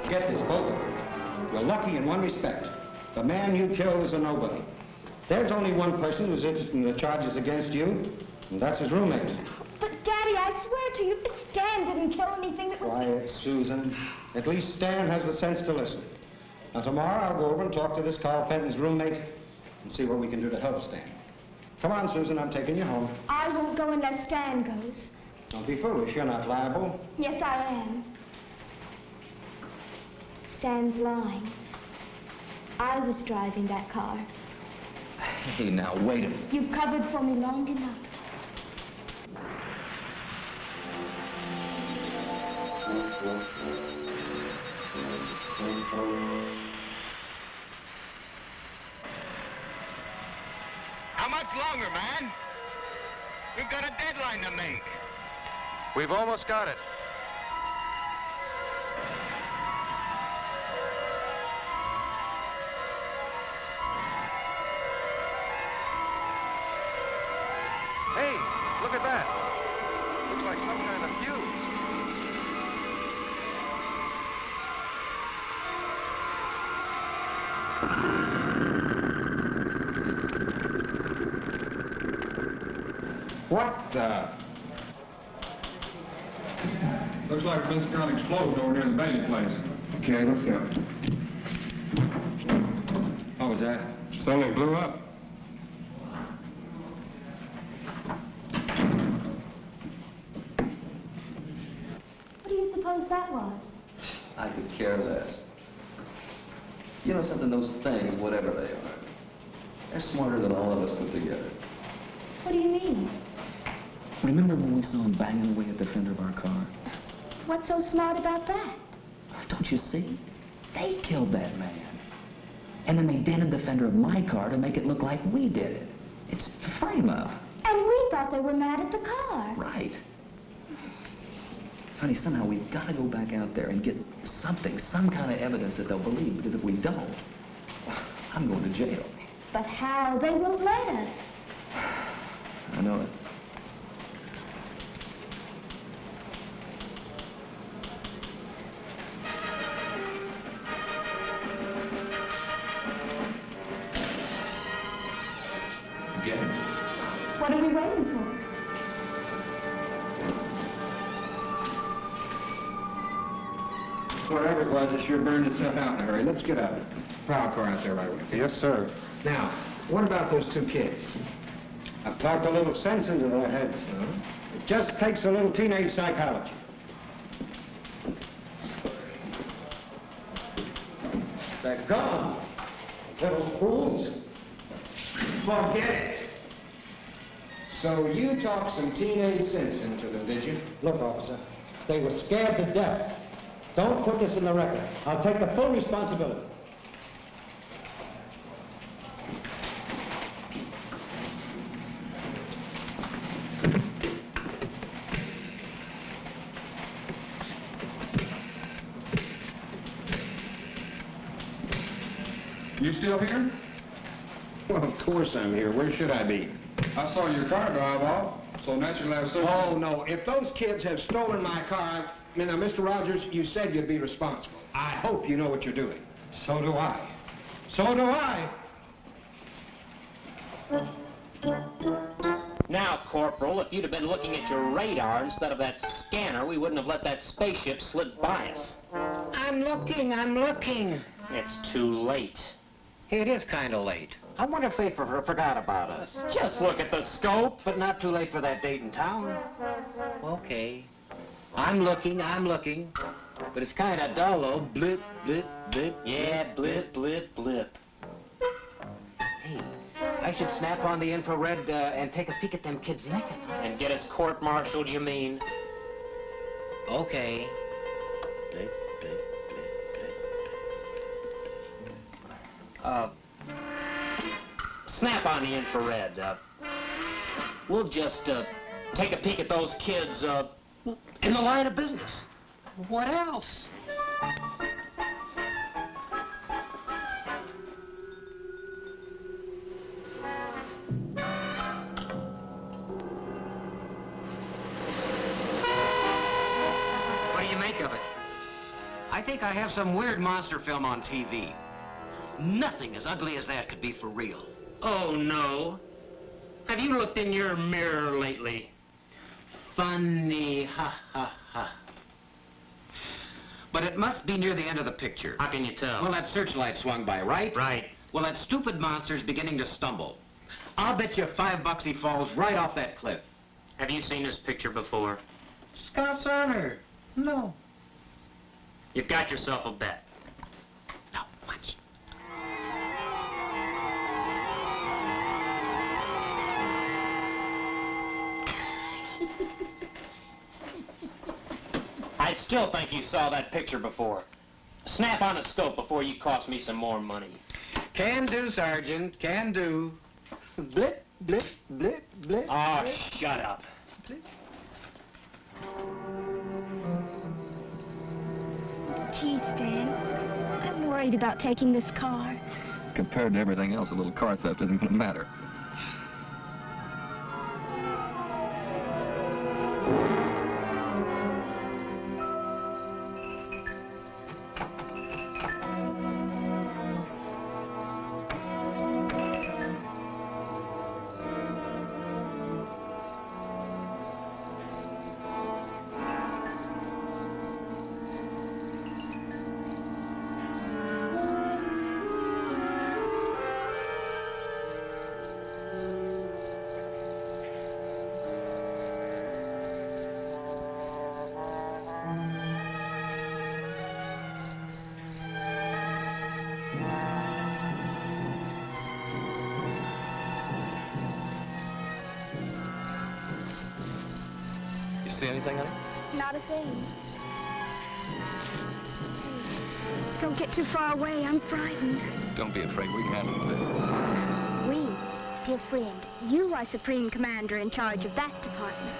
Speaker 8: Get this, both of you. You're lucky in one respect. The man you killed is a nobody. There's only one person who's interested in the charges against you, and that's his roommate.
Speaker 12: But, Daddy, I swear to you, Stan didn't kill anything that was...
Speaker 8: Quiet, Susan. At least Stan has the sense to listen. Now, tomorrow I'll go over and talk to this Carl Fenton's roommate and see what we can do to help Stan. Come on, Susan, I'm taking you home.
Speaker 12: I won't go unless Stan goes.
Speaker 8: Don't be foolish, you're not liable.
Speaker 12: Yes, I am. Stan's lying. I was driving that car.
Speaker 10: Hey, now, wait a minute.
Speaker 12: You've covered for me long enough.
Speaker 15: How much longer, man? We've got a deadline to make.
Speaker 16: We've almost got it. Hey, look at that. Looks like some kind of fuse.
Speaker 14: What the? Looks like there's been an explosion over near the Bailey place. Okay, let's go. What was that? Suddenly blew up.
Speaker 12: What do you suppose that was?
Speaker 7: I could care less. You know something, those things, whatever they are, they're smarter than all of us put together.
Speaker 12: What do you mean?
Speaker 7: Remember when we saw them banging away at the fender of our car?
Speaker 12: What's so smart about that?
Speaker 7: Don't you see? They killed that man. And then they dented the fender of my car to make it look like we did it. It's frame-up.
Speaker 12: And we thought they were mad at the car.
Speaker 7: Right. Honey, somehow we've got to go back out there and get something, some kind of evidence that they'll believe, because if we don't, I'm going to jail.
Speaker 12: But how? They won't let us.
Speaker 7: I know it.
Speaker 14: Get it?
Speaker 12: What are we waiting for?
Speaker 14: Whatever it was, it sure burned itself out in a hurry. Let's get a prowl car out there right away.
Speaker 8: Yes, sir.
Speaker 14: Now, what about those two kids?
Speaker 8: I've talked a little sense into their heads. It just takes a little teenage psychology. They're gone. Little fools.
Speaker 14: Forget it. So you talked some teenage sense into them, did you?
Speaker 8: Look, officer, they were scared to death. Don't put this in the record. I'll take the full responsibility.
Speaker 14: You still here?
Speaker 8: Well, of course I'm here. Where should I be?
Speaker 14: I saw your car drive off, so naturally I said...
Speaker 8: Oh, no. If those kids have stolen my car, now, Mr. Rogers, you said you'd be responsible. I hope you know what you're doing. So do I. So do I.
Speaker 17: Now, Corporal, if you'd have been looking at your radar instead of that scanner, we wouldn't have let that spaceship slip by us.
Speaker 13: I'm looking.
Speaker 17: It's too late.
Speaker 13: It is kind of late. I wonder if they forgot about us.
Speaker 17: Just look at the scope.
Speaker 13: But not too late for that date in town. Okay. I'm looking. But it's kind of dull, though. Blip, blip, blip.
Speaker 17: Yeah, blip, blip, blip.
Speaker 13: Hey, I should snap on the infrared and take a peek at them kids naked.
Speaker 17: And get us court-martialed, you mean?
Speaker 13: Okay. Blip, blip, blip, blip.
Speaker 17: Snap on the infrared. We'll just take a peek at those kids in the line of business.
Speaker 13: What else?
Speaker 17: What do you make of it?
Speaker 13: I think I have some weird monster film on TV. Nothing as ugly as that could be for real.
Speaker 17: Oh, no. Have you looked in your mirror lately?
Speaker 13: Funny, ha, ha, ha. But it must be near the end of the picture.
Speaker 17: How can you tell?
Speaker 13: Well, that searchlight swung by, right?
Speaker 17: Right.
Speaker 13: Well, that stupid monster's beginning to stumble. I'll bet you $5 he falls right off that cliff.
Speaker 17: Have you seen this picture before?
Speaker 13: Scout's honor. No.
Speaker 17: You've got yourself a bet.
Speaker 13: Now, watch.
Speaker 17: I still think you saw that picture before. Snap on a scope before you cost me some more money.
Speaker 13: Can do, Sergeant. Can do. Blip, blip, blip, blip.
Speaker 17: Oh,
Speaker 13: blip,
Speaker 17: shut up.
Speaker 13: blip.
Speaker 12: Gee, Stan, I'm worried about taking this car.
Speaker 10: Compared to everything else, a little car theft isn't going to matter.
Speaker 11: See anything, honey?
Speaker 12: Not a thing. Don't get too far away. I'm frightened.
Speaker 10: Don't be afraid. We can handle this.
Speaker 12: We, dear friend, you are Supreme Commander in charge of that department.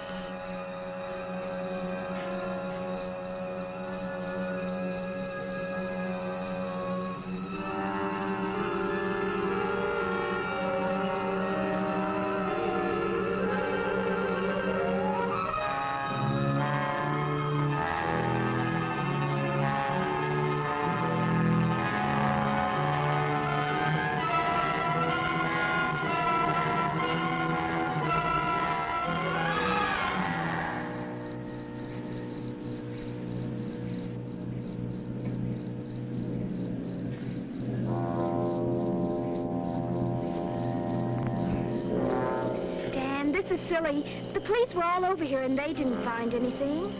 Speaker 12: This is silly. The police were all over here and they didn't find anything.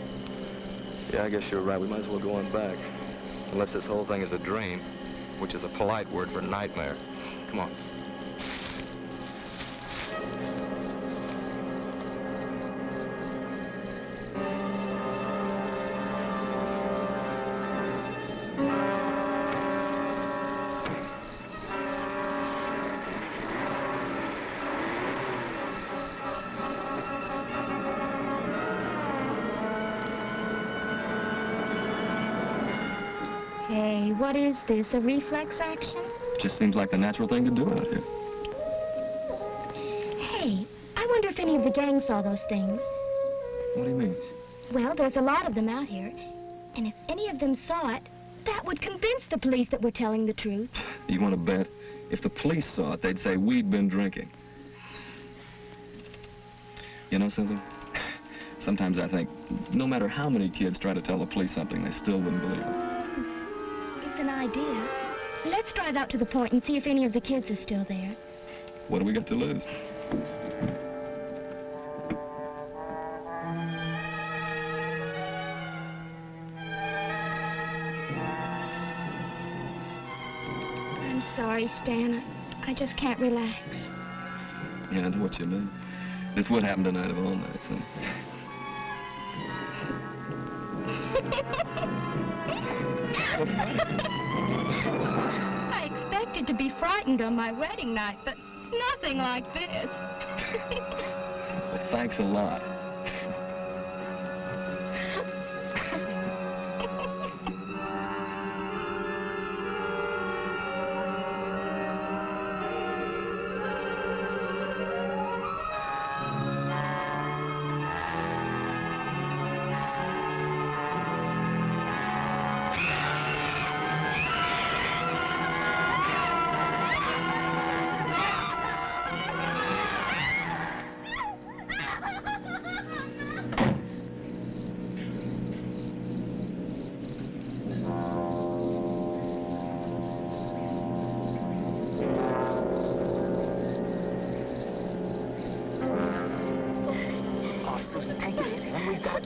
Speaker 11: Yeah, I guess you're right. We might as well go on back. Unless this whole thing is a dream, which is a polite word for nightmare. Come on.
Speaker 12: Hey, what is this, a reflex action?
Speaker 10: Just seems like the natural thing to do out here.
Speaker 12: Hey, I wonder if any of the gang saw those things.
Speaker 10: What do you mean?
Speaker 12: Well, there's a lot of them out here. And if any of them saw it, that would convince the police that we're telling the truth.
Speaker 10: You want to bet? If the police saw it, they'd say we'd been drinking. You know something? Sometimes I think, no matter how many kids try to tell the police something, they still wouldn't believe it.
Speaker 12: It's an idea. Let's drive out to the point and see if any of the kids are still there.
Speaker 10: What do we got to lose?
Speaker 12: I'm sorry, Stan. I just can't relax.
Speaker 10: Yeah, I know what you mean. This would happen tonight of all nights, huh?
Speaker 12: I expected to be frightened on my wedding night, but nothing like this.
Speaker 10: Well, thanks a lot.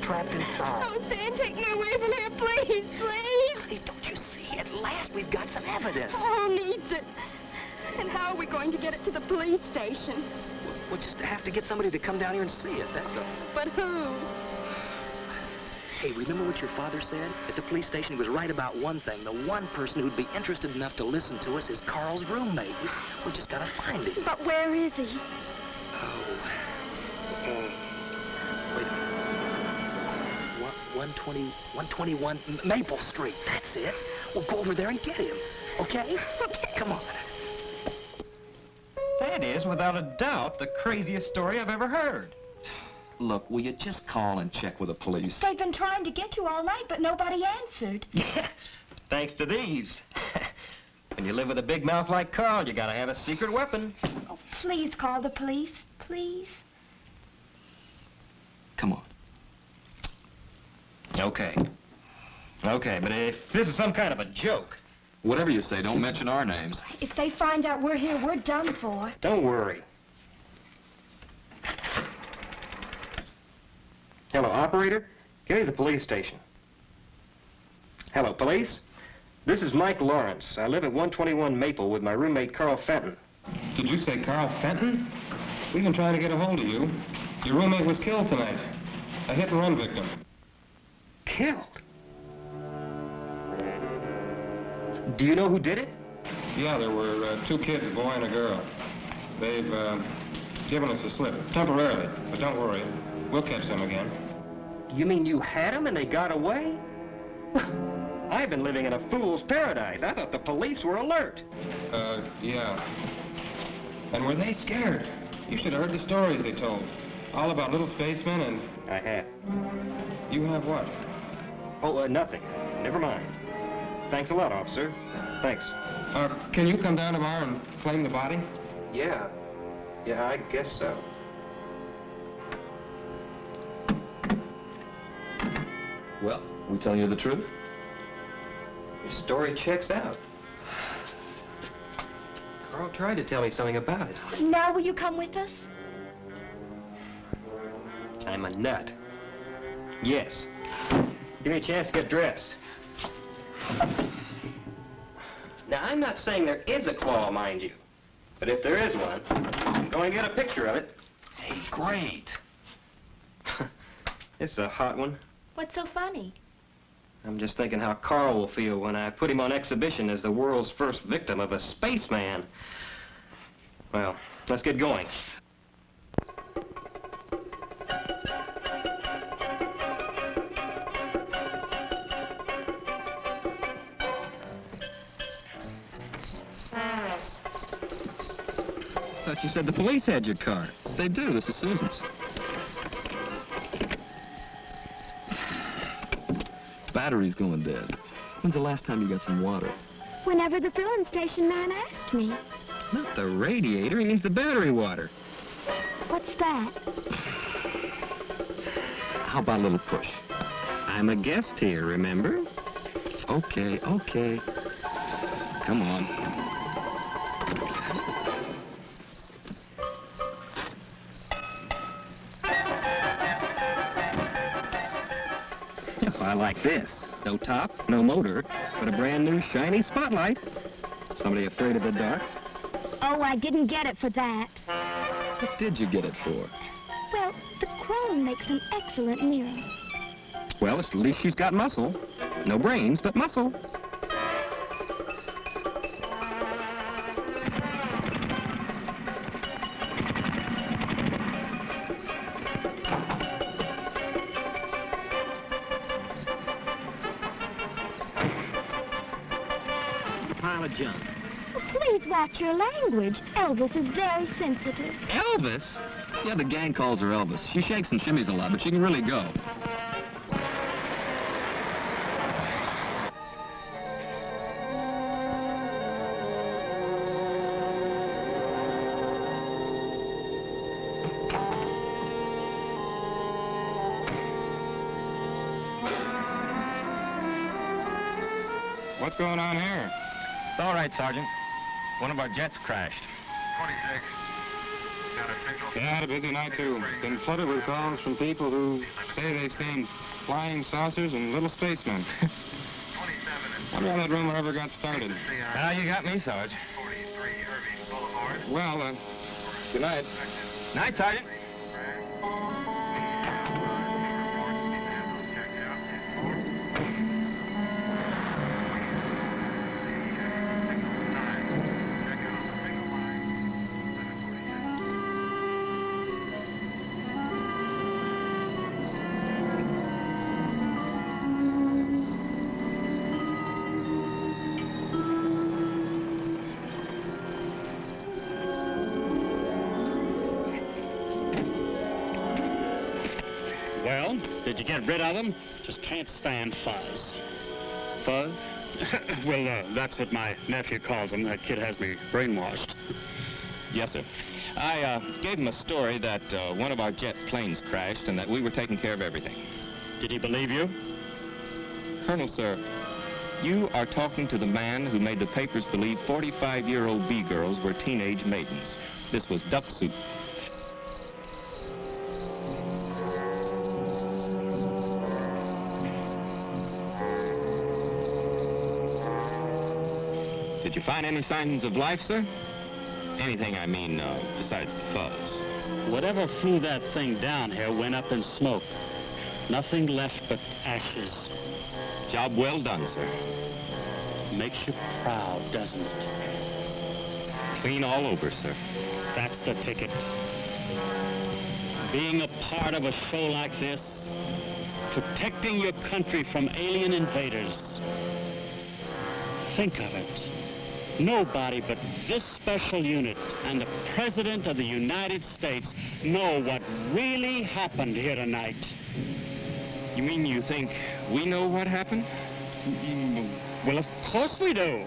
Speaker 13: Trapped inside.
Speaker 12: Oh, Stan, take me away from here, please, please.
Speaker 13: Hey, don't you see? At last we've got some evidence.
Speaker 12: Oh, needs it. And how are we going to get it to the police station?
Speaker 13: We'll just have to get somebody to come down here and see it, that's all.
Speaker 12: But who?
Speaker 13: Hey, remember what your father said? At the police station, he was right about one thing. The one person who'd be interested enough to listen to us is Carl's roommate. We just gotta find him.
Speaker 12: But where is he?
Speaker 17: 121 Maple Street. That's it. We'll go over there and get him. Okay? Come on.
Speaker 11: That is, without a doubt, the craziest story I've ever heard.
Speaker 10: Look, will you just call and check with the police?
Speaker 12: They've been trying to get you all night, but nobody answered.
Speaker 11: Thanks to these. When you live with a big mouth like Carl, you gotta have a secret weapon.
Speaker 12: Oh, please call the police, please.
Speaker 10: Come on.
Speaker 11: Okay. Okay, but if this is some kind of a joke...
Speaker 10: Whatever you say, don't mention our names.
Speaker 12: If they find out we're here, we're done for.
Speaker 11: Don't worry. Hello, operator? Get me to the police station. Hello, police? This is Mike Lawrence. I live at 121 Maple with my roommate, Carl Fenton.
Speaker 14: Did you say Carl Fenton? We've been trying to get a hold of you. Your roommate was killed tonight. A hit-and-run victim.
Speaker 11: Killed? Do you know who did it?
Speaker 14: Yeah, there were 2 kids, a boy and a girl. They've given us a slip, temporarily, but don't worry. We'll catch them again.
Speaker 11: You mean you had them and they got away? I've been living in a fool's paradise. I thought the police were alert.
Speaker 14: Yeah. And were they scared? You should have heard the stories they told. All about little spacemen and...
Speaker 11: I have.
Speaker 14: You have what?
Speaker 11: Oh, nothing. Never mind. Thanks a lot, officer. Thanks.
Speaker 14: Can you come down tomorrow and claim the body?
Speaker 11: Yeah. Yeah, I guess so.
Speaker 10: Well, we telling you the truth?
Speaker 11: Your story checks out. Carl tried to tell me something about it.
Speaker 12: Now will you come with us?
Speaker 11: I'm a nut. Yes. Give me a chance to get dressed. Now, I'm not saying there is a claw, mind you. But if there is one, I'm going to get a picture of it. Hey, great. It's a hot one.
Speaker 12: What's so funny?
Speaker 11: I'm just thinking how Carl will feel when I put him on exhibition as the world's first victim of a spaceman. Well, let's get going.
Speaker 10: I thought you said the police had your car. They do. This is Susan's. Battery's going dead. When's the last time you got some water?
Speaker 12: Whenever the filling station man asked me.
Speaker 10: Not the radiator. He needs the battery water.
Speaker 12: What's that?
Speaker 10: How about a little push?
Speaker 11: I'm a guest here, remember?
Speaker 10: Okay, okay. Come on.
Speaker 11: I like this. No top, no motor, but a brand new shiny spotlight. Somebody afraid of the dark?
Speaker 12: Oh, I didn't get it for that.
Speaker 10: What did you get it for?
Speaker 12: Well, the chrome makes an excellent mirror.
Speaker 11: Well, at least she's got muscle. No brains, but muscle. Pile of junk.
Speaker 12: Please watch your language. Elvis is very sensitive.
Speaker 11: Elvis?
Speaker 10: Yeah, the gang calls her Elvis. She shakes and shimmies a lot, but she can really go.
Speaker 14: What's going on here?
Speaker 11: It's all right, Sergeant. One of our jets crashed.
Speaker 16: 26. Got a signal.
Speaker 14: Yeah, had a busy night, too. Been flooded with calls from people who say they've seen flying saucers and little spacemen.
Speaker 16: 27.
Speaker 14: Wonder how that rumor ever got started.
Speaker 11: Now you got me, Sarge.
Speaker 16: 43 Irving Boulevard.
Speaker 14: Well, good night.
Speaker 11: Night, Sergeant.
Speaker 3: Did you get rid of them? Just can't stand fuzz. Fuzz? Well, that's what my nephew calls them. That kid has me brainwashed.
Speaker 18: Yes, sir. I gave him a story that one of our jet planes crashed and that we were taking care of everything.
Speaker 3: Did he believe you?
Speaker 18: Colonel, sir, you are talking to the man who made the papers believe 45-year-old B-girls were teenage maidens. This was duck soup. Did you find any signs of life, sir? Anything, I mean, besides the fuzz.
Speaker 3: Whatever flew that thing down here went up in smoke. Nothing left but ashes.
Speaker 18: Job well done, sir.
Speaker 3: Makes you proud, doesn't it?
Speaker 18: Clean all over, sir.
Speaker 3: That's the ticket. Being a part of a show like this, protecting your country from alien invaders. Think of it. Nobody but this special unit and the President of the United States know what really happened here tonight.
Speaker 18: You mean you think we know what happened?
Speaker 3: Well, of course we do.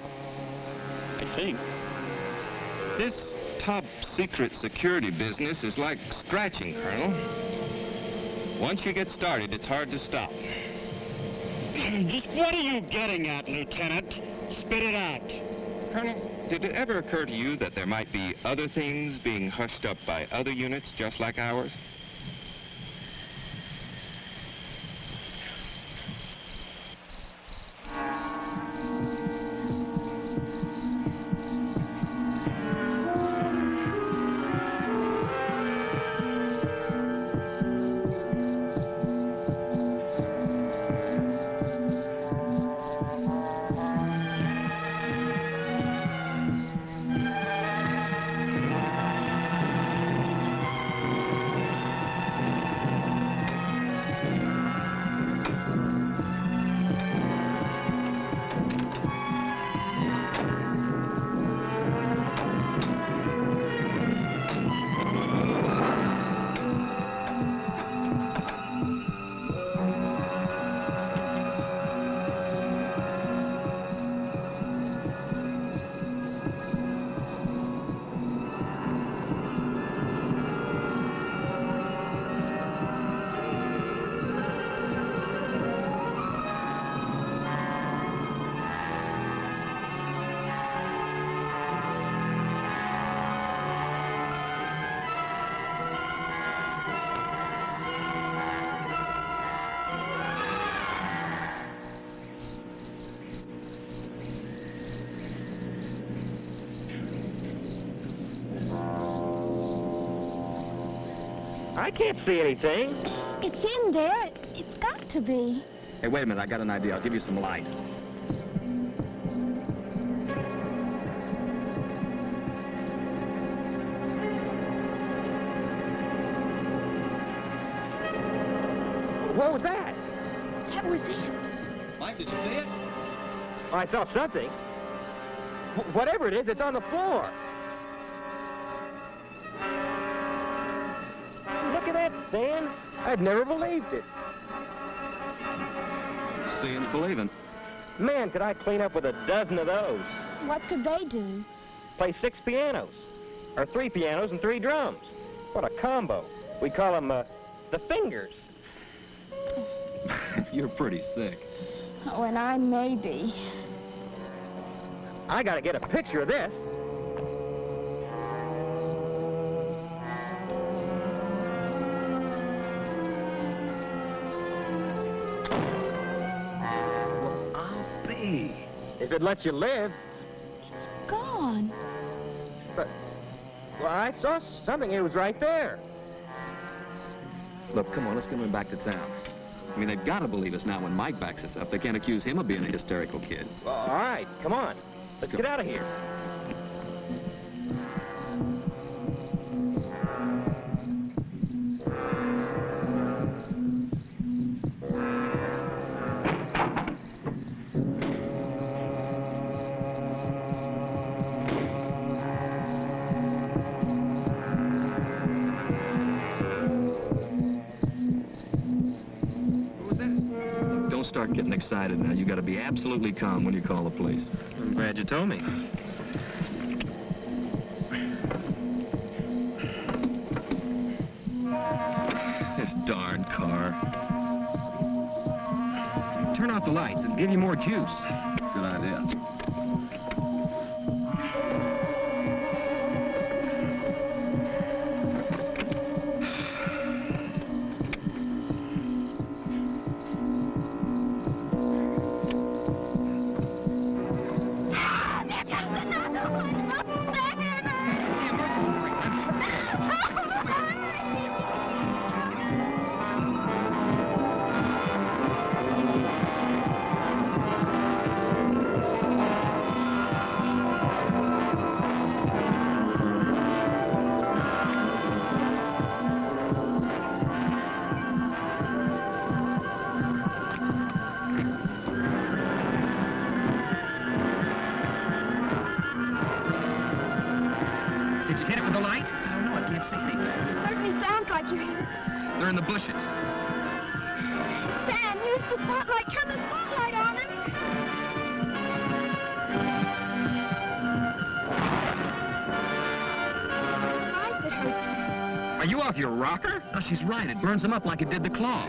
Speaker 3: I think.
Speaker 18: This top secret security business is like scratching, Colonel. Once you get started, it's hard to stop.
Speaker 3: Just what are you getting at, Lieutenant? Spit it out.
Speaker 18: Colonel, did it ever occur to you that there might be other things being hushed up by other units just like ours?
Speaker 11: I can't see anything.
Speaker 12: It's in there. It's got to be.
Speaker 18: Hey, wait a minute. I got an idea. I'll give you some light.
Speaker 11: What was that?
Speaker 12: That was it.
Speaker 18: Mike, did you see it?
Speaker 11: I saw something. Whatever it is, it's on the floor. Look at that, Stan. I'd never believed it.
Speaker 18: Seeing's believing.
Speaker 11: Man, could I clean up with a dozen of those.
Speaker 12: What could they do?
Speaker 11: Play 6 pianos. Or 3 pianos and 3 drums. What a combo. We call them, the fingers.
Speaker 18: You're pretty sick.
Speaker 12: Oh, and I may be.
Speaker 11: I gotta get a picture of this. Well, I'll be. If it lets you live.
Speaker 12: It's gone.
Speaker 11: But, well, I saw something. It was right there.
Speaker 18: Look, come on, let's get him back to town. I mean, they've got to believe us now when Mike backs us up. They can't accuse him of being a hysterical kid.
Speaker 11: Well, all right, come on. Let's get out of here.
Speaker 10: start getting excited now. You got to be absolutely calm when you call the police.
Speaker 18: I'm glad you told me.
Speaker 10: This darn car. Turn off the lights and give you more juice.
Speaker 2: Good idea.
Speaker 10: Did you hit it with the light? I don't know. I can't see anything.
Speaker 12: Certainly sounds like you hit it.
Speaker 10: They're in the bushes.
Speaker 12: Stan, use the spotlight. Turn the spotlight on him. Light that hurts.
Speaker 10: Are you off your rocker? Oh, she's right. It burns them up like it did the claw.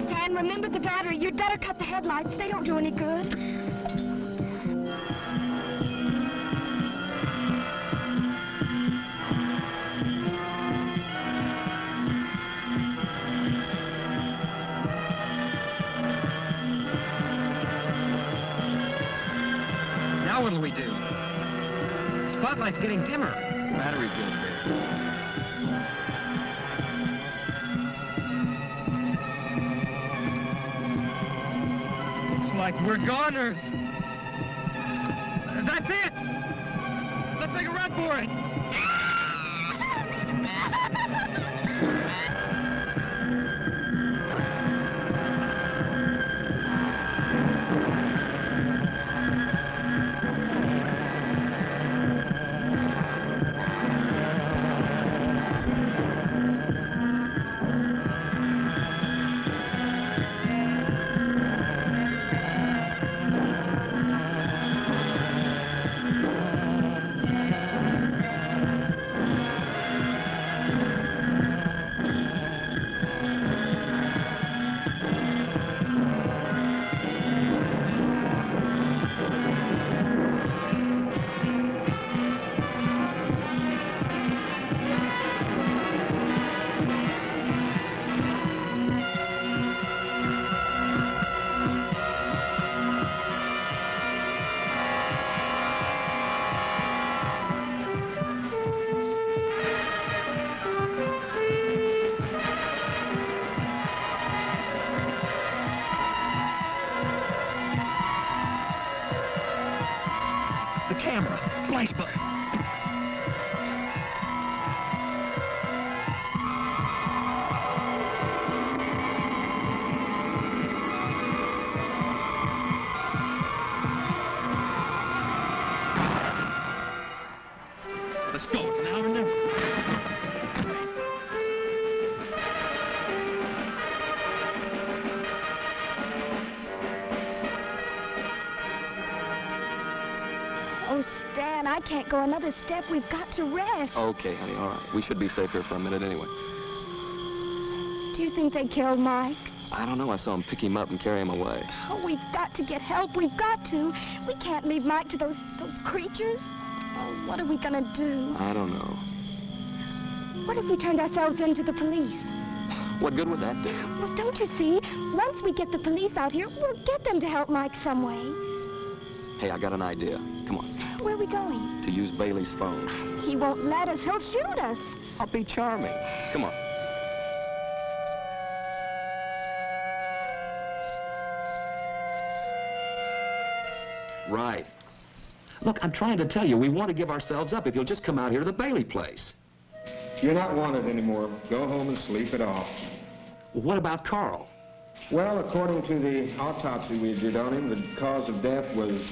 Speaker 12: Stan, remember the battery. You'd better cut the headlights. They don't do any good.
Speaker 10: Now what'll we do? Spotlight's getting dimmer. Battery's getting dead. Looks like we're goners. That's it! Let's make a run for it! The camera. Flash button. Let's go. It's now or never.
Speaker 12: Oh, Stan, I can't go another step. We've got to rest.
Speaker 7: Okay, honey, all right. We should be safe here for a minute anyway.
Speaker 12: Do you think they killed Mike?
Speaker 7: I don't know. I saw him pick him up and carry him away.
Speaker 12: Oh, we've got to get help. We've got to. We can't leave Mike to those creatures. Oh, what are we gonna do?
Speaker 7: I don't know.
Speaker 12: What if we turned ourselves in to the police?
Speaker 7: What good would that do?
Speaker 12: Well, don't you see? Once we get the police out here, we'll get them to help Mike some way.
Speaker 7: Hey, I got an idea. Come on.
Speaker 12: Where are we going?
Speaker 7: To use Bailey's phone.
Speaker 12: He won't let us. He'll shoot us.
Speaker 7: I'll be charming. Come on. Right. Look, I'm trying to tell you, we want to give ourselves up if you'll just come out here to the Bailey place.
Speaker 14: You're not wanted anymore. Go home and sleep it off.
Speaker 7: Well, what about Carl?
Speaker 14: Well, according to the autopsy we did on him, the cause of death was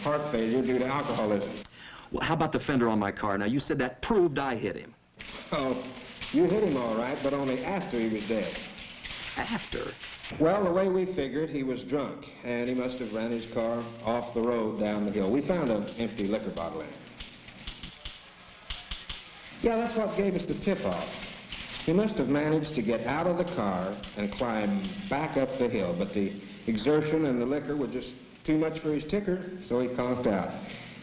Speaker 14: heart failure due to alcoholism.
Speaker 7: Well, how about the fender on my car? Now, you said that proved I hit him.
Speaker 14: Oh, you hit him all right, but only after he was dead.
Speaker 18: After?
Speaker 14: Well, the way we figured, he was drunk, and he must have ran his car off the road down the hill. We found an empty liquor bottle in it. Yeah, that's what gave us the tip-off. He must have managed to get out of the car and climb back up the hill, but the exertion and the liquor were just too much for his ticker, so he conked out.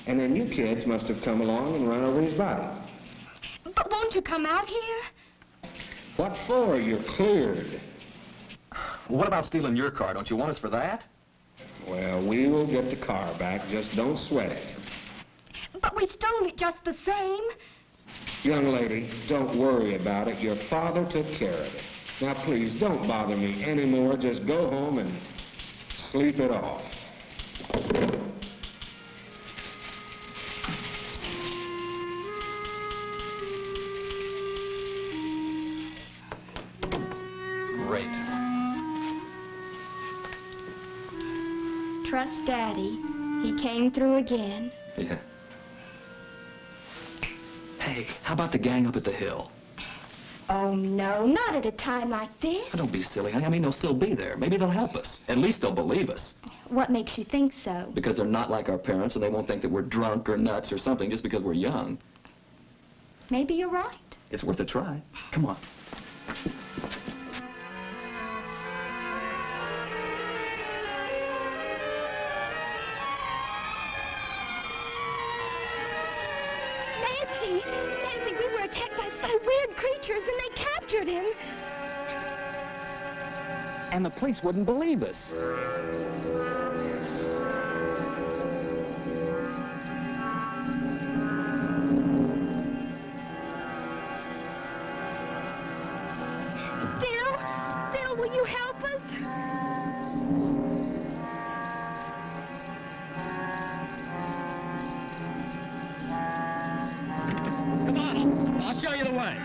Speaker 14: And then you kids must have come along and run over his body.
Speaker 12: But won't you come out here?
Speaker 14: What for? You're cleared.
Speaker 18: What about stealing your car? Don't you want us for that?
Speaker 14: Well, we will get the car back. Just don't sweat it.
Speaker 12: But we stole it just the same.
Speaker 14: Young lady, don't worry about it. Your father took care of it. Now, please, don't bother me anymore. Just go home and sleep it off.
Speaker 18: Great.
Speaker 12: Trust Daddy. He came through again.
Speaker 18: Yeah. Hey, how about the gang up at the hill?
Speaker 12: Oh, no, not at a time like this.
Speaker 18: Oh, don't be silly, honey. I mean, they'll still be there. Maybe they'll help us. At least they'll believe us.
Speaker 12: What makes you think so?
Speaker 18: Because they're not like our parents, and they won't think that we're drunk or nuts or something just because we're young.
Speaker 12: Maybe you're right.
Speaker 18: It's worth a try. Come on.
Speaker 12: Nancy, we were attacked by weird creatures and they captured him.
Speaker 18: And the police wouldn't believe us.
Speaker 12: Phil, will you help us?
Speaker 3: Come on, I'll show you the way.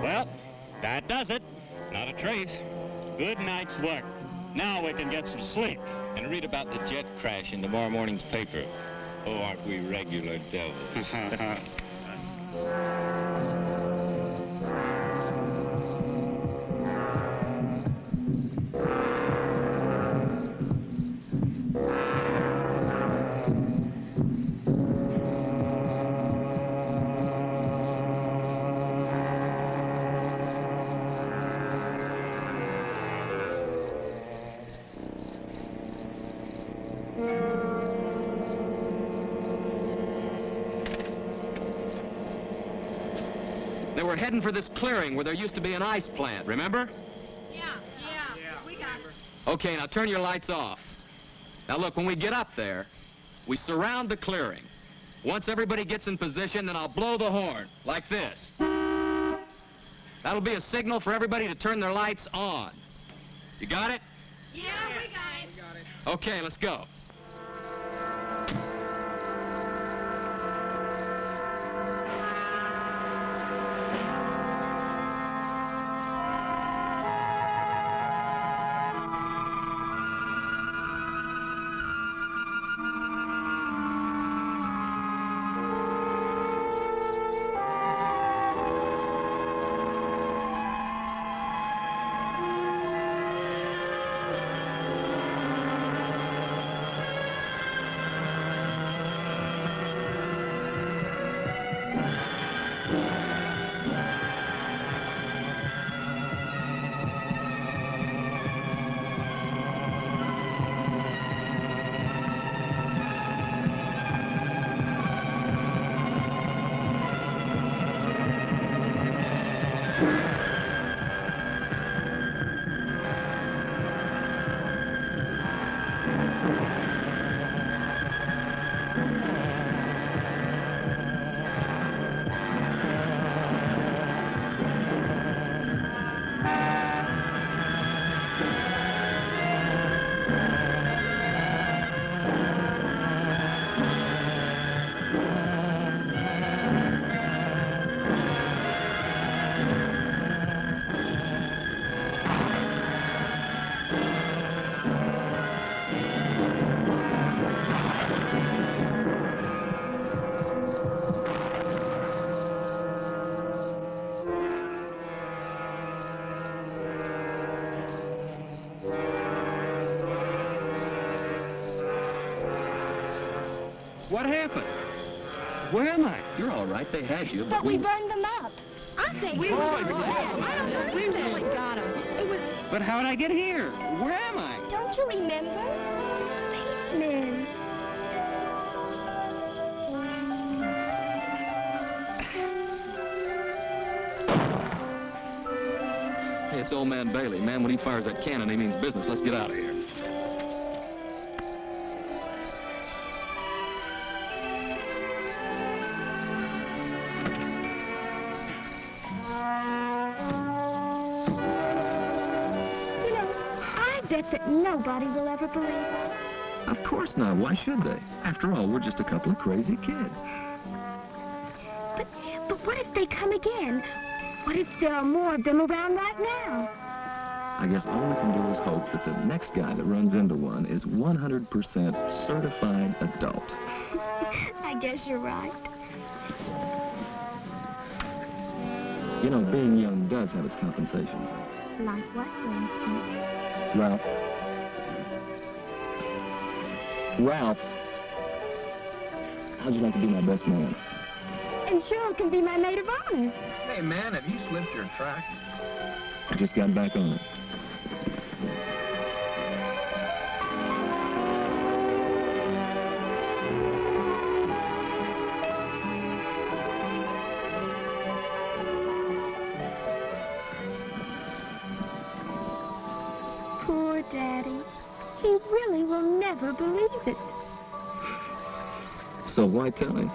Speaker 3: Well, that does it. Not a trace. Good night's work. Now we can get some sleep.
Speaker 19: And read about the jet crash in tomorrow morning's paper. Oh, aren't we regular devils?
Speaker 18: They were heading for this clearing where there used to be an ice plant, remember?
Speaker 6: Yeah, we got it.
Speaker 18: Okay, now turn your lights off. Now look, when we get up there, we surround the clearing. Once everybody gets in position, then I'll blow the horn, like this. That'll be a signal for everybody to turn their lights on. You got it?
Speaker 6: Yeah, we got it.
Speaker 18: Okay, let's go. What happened? Where am I?
Speaker 7: You're all right. They had you.
Speaker 12: But we burned them up. I think we
Speaker 18: Oh,
Speaker 12: were
Speaker 18: yeah.
Speaker 12: glad. I don't believe that we got them. It was...
Speaker 18: But how'd I get here? Where am I?
Speaker 12: Don't you remember? Spacemen.
Speaker 18: Hey, it's old man Bailey. Man, when he fires that cannon, he means business. Let's get out of here.
Speaker 12: I bet that nobody will ever believe us.
Speaker 7: Of course not. Why should they? After all, we're just a couple of crazy kids.
Speaker 12: But what if they come again? What if there are more of them around right now?
Speaker 7: I guess all we can do is hope that the next guy that runs into one is 100% certified adult.
Speaker 12: I guess you're right.
Speaker 7: You know, being young does have its compensations.
Speaker 12: Like what, for instance?
Speaker 7: Ralph. Ralph. How'd you like to be my best man?
Speaker 12: And Cheryl can be my maid of honor.
Speaker 19: Hey, man, have you slipped your track?
Speaker 7: I just got back on it.
Speaker 12: Poor Daddy. He really will never believe it.
Speaker 7: So why tell him?